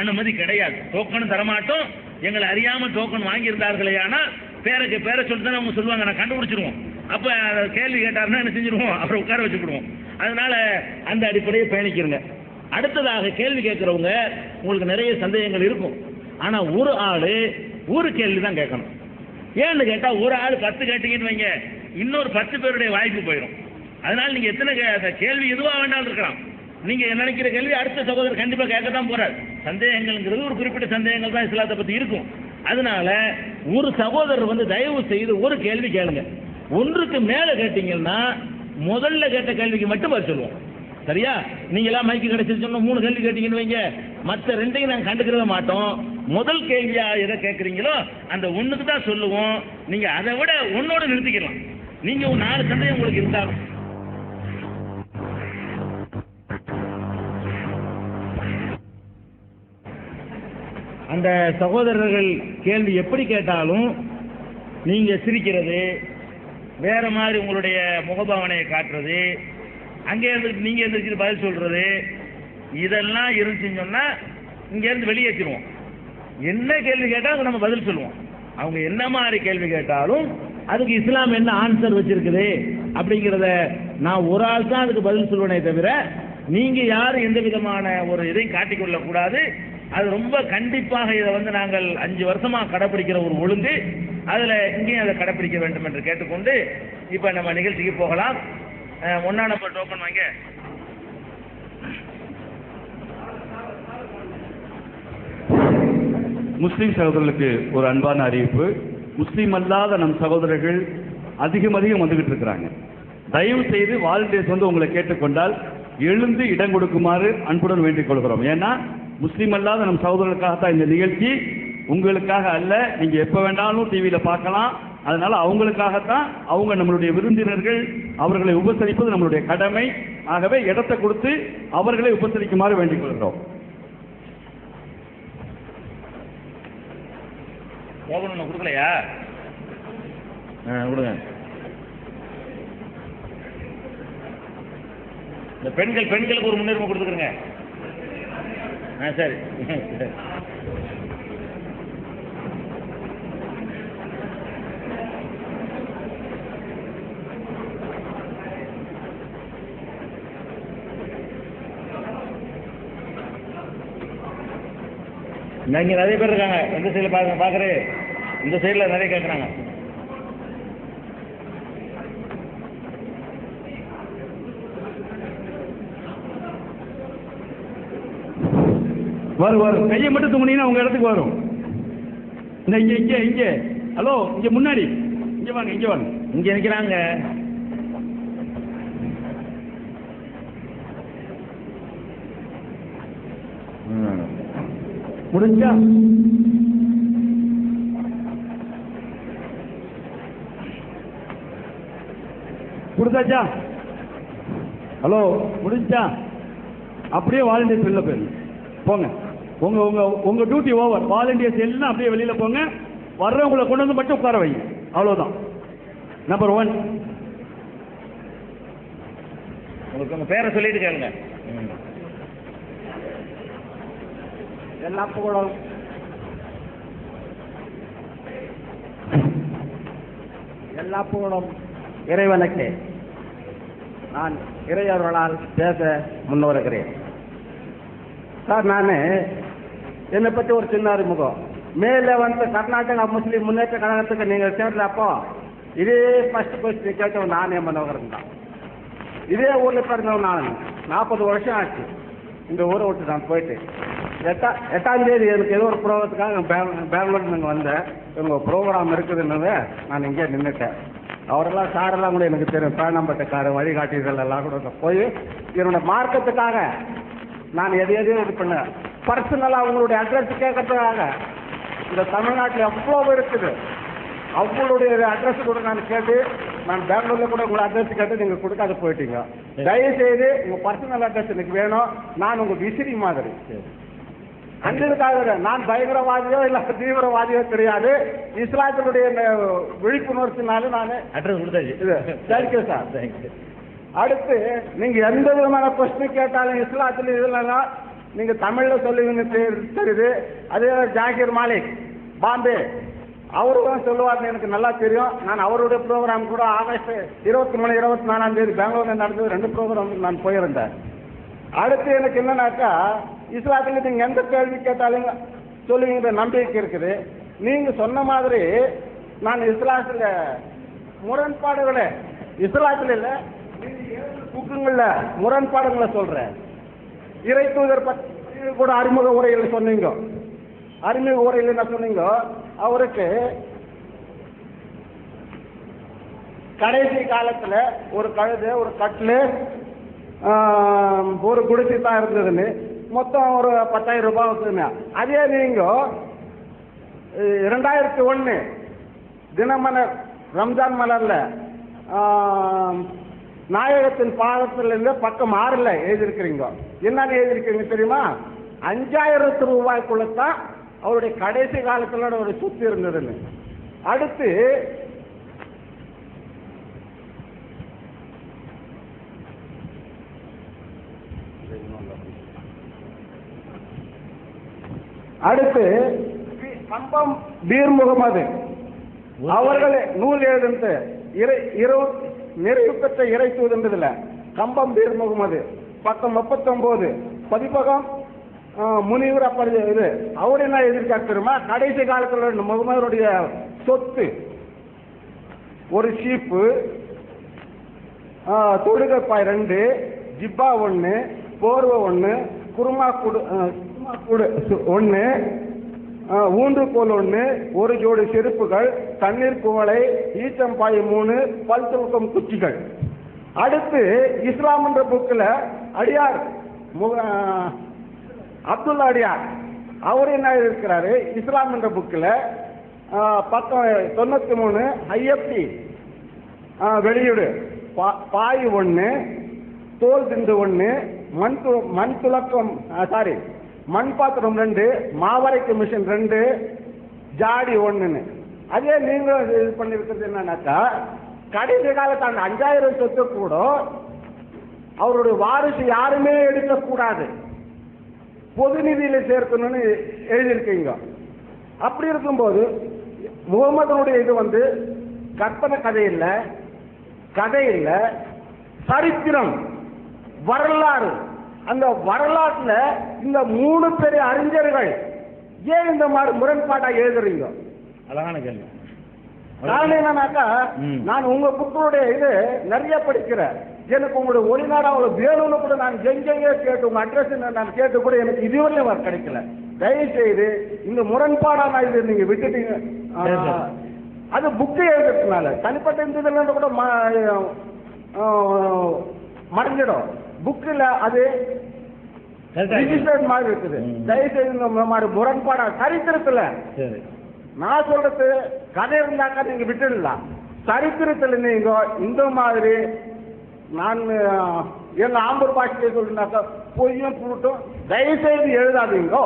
அனுமதி கிடையாது. டோக்கன் தரமாட்டோம். எங்களை அறியாம டோக்கன் வாங்கியிருந்தார்களே ஆனால் பேரை சொல்லிட்டு அவங்க சொல்லுவாங்க, நான் கண்டுபிடிச்சிருவோம். அப்ப கேள்வி கேட்டாருன்னா என்ன செஞ்சிருவோம், அவரை உட்கார வச்சுக்கிடுவோம். அதனால அந்த அடிப்படையை பயணிக்கிறங்க. அடுத்ததாக கேள்வி கேட்கிறவங்க உங்களுக்கு நிறைய சந்தேகங்கள் இருக்கும். ஆனா ஒரு ஆளு ஒரு கேள்வி தான் கேட்கணும். ஏன்னு கேட்டா ஒரு ஆள் 10 கேட்டீங்கன்னு வைங்க, இன்னொரு 10 பேருடைய வாய்ப்பு போயிடும். அதனால நீங்க எத்தனை கேள்வி எதுவா வேண்டாலும் இருக்கலாம். நீங்க நினைக்கிற கேள்வி அடுத்த சகோதரர் கண்டிப்பா கேட்கத்தான் போறாரு. சந்தேகங்கள்ங்கிறது ஒரு குறிப்பிட்ட சந்தேகங்கள் தான் இஸ்லாத்தை பத்தி இருக்கும். அதனால ஒரு சகோதரர் வந்து தயவு செய்து ஒரு கேள்வி கேளுங்க. ஒன்றுக்கு மேல கேட்டீங்கன்னா முதல்ல கேட்ட கேள்விக்கு மட்டும் பதில் சொல்லுவோம். சரியா? நீங்க எல்லாம் மைக்கு கிடைச்சிருச்சோம்னா 3 கேள்வி கேட்டீங்கன்னு வைங்க, மற்ற 2ஐயும் நாங்கள் கண்டுக்கிறத மாட்டோம். முதல் கேள்வியா எதை கேட்குறீங்களோ அந்த ஒண்ணுக்கு தான் சொல்லுவோம். நீங்க அதை விட ஒன்னோட நிறுத்திக்கலாம். நீங்க ஒரு 4 சந்தேகம் உங்களுக்கு இருந்தாலும் அந்த சகோதரர்கள் கேள்வி எப்படி கேட்டாலும் நீங்க சிரிக்கிறது, வேற மாதிரி உங்களுடைய முகபாவனையை காட்டுறது, அங்கே இருந்து நீங்க எந்திரிச்சு பதில் சொல்றது, இதெல்லாம் இருந்துச்சுன்னு சொன்னா இங்க இருந்து வெளியேற்றிடுவோம். என்ன கேள்வி கேட்டாலும் நம்ம பதில் சொல்லுவோம். அவங்க என்ன மாதிரி கேள்வி கேட்டாலும் அதுக்கு இஸ்லாம் என்ன ஆன்சர் வச்சிருக்குது அப்படிங்கிறத நான் ஒரு ஆள் தான் அதுக்கு பதில் சொல்லுவேனே தவிர நீங்க யாரும் எந்த விதமான ஒரு இதையும் காட்டிக்கொள்ள கூடாது. அது ரொம்ப கண்டிப்பாக இதை வந்து நாங்கள் 5 வருஷமா கடைபிடிக்கிற ஒரு ஒழுங்கு. அதுல இங்கேயும் அதை கடைபிடிக்க வேண்டும் என்று கேட்டுக்கொண்டு இப்ப நம்ம நிகழ்ச்சிக்கு போகலாம். 1 நம்பர் டோக்கன் வாங்க. முஸ்லீம் சகோதரர்களுக்கு ஒரு அன்பான அறிவிப்பு. முஸ்லீம் அல்லாத நம் சகோதரர்கள் அதிகம் வந்துகிட்டு இருக்கிறாங்க. தயவு செய்து வாலண்டியர்ஸ் வந்து உங்களை கேட்டுக்கொண்டால் எழுந்து இடம் கொடுக்குமாறு அன்புடன் வேண்டிக் கொள்கிறோம். ஏன்னா முஸ்லீம் அல்லாத நம் சகோதரர்களுக்காகத்தான் இந்த நிகழ்ச்சி, உங்களுக்காக அல்ல. நீங்க எப்ப வேண்டாலும் டிவியில பார்க்கலாம். அதனால அவங்களுக்காகத்தான், அவங்க நம்மளுடைய விருந்தினர்கள், அவர்களை உபசரிப்பது நம்மளுடைய கடமை. ஆகவே இடத்தை கொடுத்து அவர்களை உபசரிக்குமாறு வேண்டிக் கொள்கிறோம். கொடுக்கலையா? கொடுங்க. இந்த பெண்களுக்கு ஒரு முன்னுரிமை கொடுத்துக்கிறேங்க. சரி. இங்க நிறைய பேர் இருக்காங்க. எந்த சைடில் பார்க்குறேன், இந்த சைடில் நிறைய கேட்குறாங்க. வரும் கையை மட்டும் தூங்குனீங்கன்னா உங்க இடத்துக்கு வரும். இந்த இங்க இங்க இங்க ஹலோ, இங்க முன்னாடி இங்க வாங்க, இங்க வாங்க, இங்க நிற்கிறாங்க. முடிஞ்சா கொடுத்தாச்சா? ஹலோ, முடிஞ்சா? அப்படியே வாலண்டியர்ஸ் வெளில போயிருங்க, போங்க. உங்க உங்க உங்க டியூட்டி ஓவர். வாலண்டியர்ஸ் எல்லாம் அப்படியே வெளியில போங்க. வர்றவங்களை கொண்டு வந்து மட்டும் உட்கார வைங்க, அவ்வளவுதான். நம்பர் 1. உங்களுக்கு உங்க பேரை சொல்லிட்டு கேளுங்க. எல்லா புகழும் இறைவனுக்கு. நான் இறையவர்களால் பேச முன்வருகிறேன். சார், நான் என்னை பற்றி ஒரு சின்ன அறிமுகம். மேலே வந்து கர்நாடகா முஸ்லீம் முன்னேற்ற கழகத்துக்கு நீங்கள் சேர்ந்தப்போ இதே ஃபர்ஸ்ட் கொஸ்டின் கேட்டவன் நானே மனோகரன் தான். இதே ஊரில் பிறந்தவன் நான். 40 வருஷம் ஆச்சு இந்த ஊரை விட்டு நான் போயிட்டு. 8ஆம் தேதி எனக்கு ஏதோ ஒரு ப்ரோக்ராத்துக்காக பெங்களூர் நாங்கள் வந்தேன். உங்கள் ப்ரோக்ராம் இருக்குதுன்னு நான் இங்கே நின்றுட்டேன். அவரெல்லாம் சாரெல்லாம் கூட எனக்கு தெரியும். பேனம்பட்டக்கார வழிகாட்டிகள் எல்லாம் கூட போய் என்னோட மார்க்கத்துக்காக நான் எதையும் இது பண்ணேன். பர்சனலாக அவங்களுடைய அட்ரஸ் கேட்கறதுக்காக இந்த தமிழ்நாட்டில் எவ்வளோ இருக்குது, அவங்களுடைய அட்ரஸ் கூட நான் கேட்டு, நான் பெங்களூர்ல கூட உங்களை அட்ரஸ் கேட்டு நீங்கள் கொடுக்காத போயிட்டீங்க. தயவுசெய்து உங்கள் பர்சனல் அட்ரஸ் எனக்கு வேணும். நான் உங்கள் விசிறி மாதிரி அன்றைக்காக நான் பயங்கரவாதியோ இல்லை தீவிரவாதியோ கிடையாது. இஸ்லாத்தினுடைய விழிப்புணர்ச்சினாலும் நான் அட்ரஸ் கொடுத்தாச்சு. Thank you sir, thank you. அடுத்து நீங்க எந்த விதமான கொஸ்டின் கேட்டாலும் இஸ்லாத்துல இதுலன்னா நீங்க தமிழ்ல சொல்லுவீங்க தெரியுது. அதே ஜாகிர் மாலிக் பாம்பே, அவரும் சொல்லுவார்னு எனக்கு நல்லா தெரியும். நான் அவருடைய ப்ரோக்ராம் கூட ஆகஸ்ட் 23, 24ஆம் தேதி பெங்களூர்ல நடந்தது. 2 ப்ரோக்ராம் நான் போயிருந்தேன். அடுத்து எனக்கு என்னன்னாக்கா, இஸ்லாத்துல நீங்க எந்த கேள்வி கேட்டாலும் சொல்லுவீங்க நம்பிக்கை இருக்குது. நீங்க சொன்ன மாதிரி நான் இஸ்லாத்துல முரண்பாடுகளை இஸ்லாத்துல இல்ல புக்குங்கள்ல முரண்பாடுகளை சொல்றேன். இறை தூதர் பற்றி கூட அறிமுக உரையில் சொன்னீங்க. அறிமுக உரையில் என்ன சொன்னீங்க? அவருக்கு கடைசி காலத்துல ஒரு கழுதை, ஒரு கட்டில், ஒரு குடிசை தான் இருந்ததுன்னு மொத்தம் ஒரு 10,000 ரூபாய் வச்சுருங்க. அதே நீங்க 2001 தினமலர் ரம்ஜான் மலர்ல நாயகத்தின் பாகத்திலிருந்து பக்கம் 6ல் எழுதியிருக்கிறீங்க. என்னன்னு எழுதியிருக்கீங்க தெரியுமா? 5,000 ரூபாய்க்குள்ளதான் அவருடைய கடைசி காலத்துல ஒரு சொத்து இருந்ததுன்னு. அடுத்து கம்பம் பீர் முகமது அவர்களே நூல் எழுதுந்து நிறைவு பெற்ற இறை தூதுன்றதுல கம்பம் பீர் முகமது பக்கம் 39 பதிப்பகம் முனிவர் அப்படி இது அவர் என்ன எதிர்க்காரு தெரியுமா? கடைசி காலத்தில் முகமதுடைய சொத்து ஒரு ஷீப்பு, தொடுகப்பாய் 2, ஜிப்பா 1, போர்வை 1, குருமா கூடு 1, ஊன்றுகோல் 1, ஒரு ஜோடி செருப்புகள், தண்ணீர் குவளை, ஈச்சம்பாய் 3, பல் துலக்கும் குச்சிகள். அடுத்து இஸ்லாம் என்ற புக்கில் அடியார் அப்துல்லா அடியார் அவர் என்ன இருக்கிறாரு? இஸ்லாம் என்ற புக்கில் பக்கம் 93 ஐஎஃப்டி வெளியீடு பாய் 1, தோல் திண்டு 1, மண் துலக்கம் மண் பாத்திரம் 2, மாவரைக்கு மிஷின் 2, ஜாடி 1. அதே நீங்களும் இது பண்ணிருக்கிறது என்னன்னாக்கா, கடைசி காலத்து அந்த 5,000 சொத்து கூட அவருடைய வாரிசு யாருமே எடுக்கக்கூடாது, பொது நிதியில சேர்க்கணும்னு எழுதியிருக்கீங்க. அப்படி இருக்கும்போது முகமதுனுடைய இது கற்பனை கதை இல்லை, சரித்திரம், வரலாறு. அந்த வரலாற்றுல இந்த 3 பெரிய அறிஞர்கள் ஏன் இந்த மாதிரி முரண்பாட்டா எழுதுறீங்க? அழகான கேள்வி. காரணம் என்னன்னாக்கா, நான் உங்க புத்தருடைய இது நிறைய படிக்கிறேன். எனக்கு உங்களுடைய ஒளிநாடு அவ்வளவு வேணும்னு கூட நான் எங்கெங்கே கேட்டு உங்க அட்ரஸ் நான் கேட்டு கூட எனக்கு இதுவரையும் கிடைக்கல. தயவு செய்து இந்த முரண்பாடான இது நீங்க விட்டுட்டீங்க. அது புக்கு எழுதுறதுனால தனிப்பட்ட இந்த இதெல்லாம் கூட மறைஞ்சிடும். புக்கில் அது ரிஜிஸ்டர்ட் மாதிரி இருக்குது. தயவு செய்து இந்த மாதிரி முரண்பாடா சரித்திரத்துல நான் சொல்றது கதை இருந்தாக்கா நீங்க விட்டுடலாம். சரித்திரத்தில் நீங்க இந்த மாதிரி நான் எங்க ஆம்பூர் பாஷையை சொல்லினாக்கா பொய்யும் புருட்டும் தயவு செய்து எழுதாதீங்க.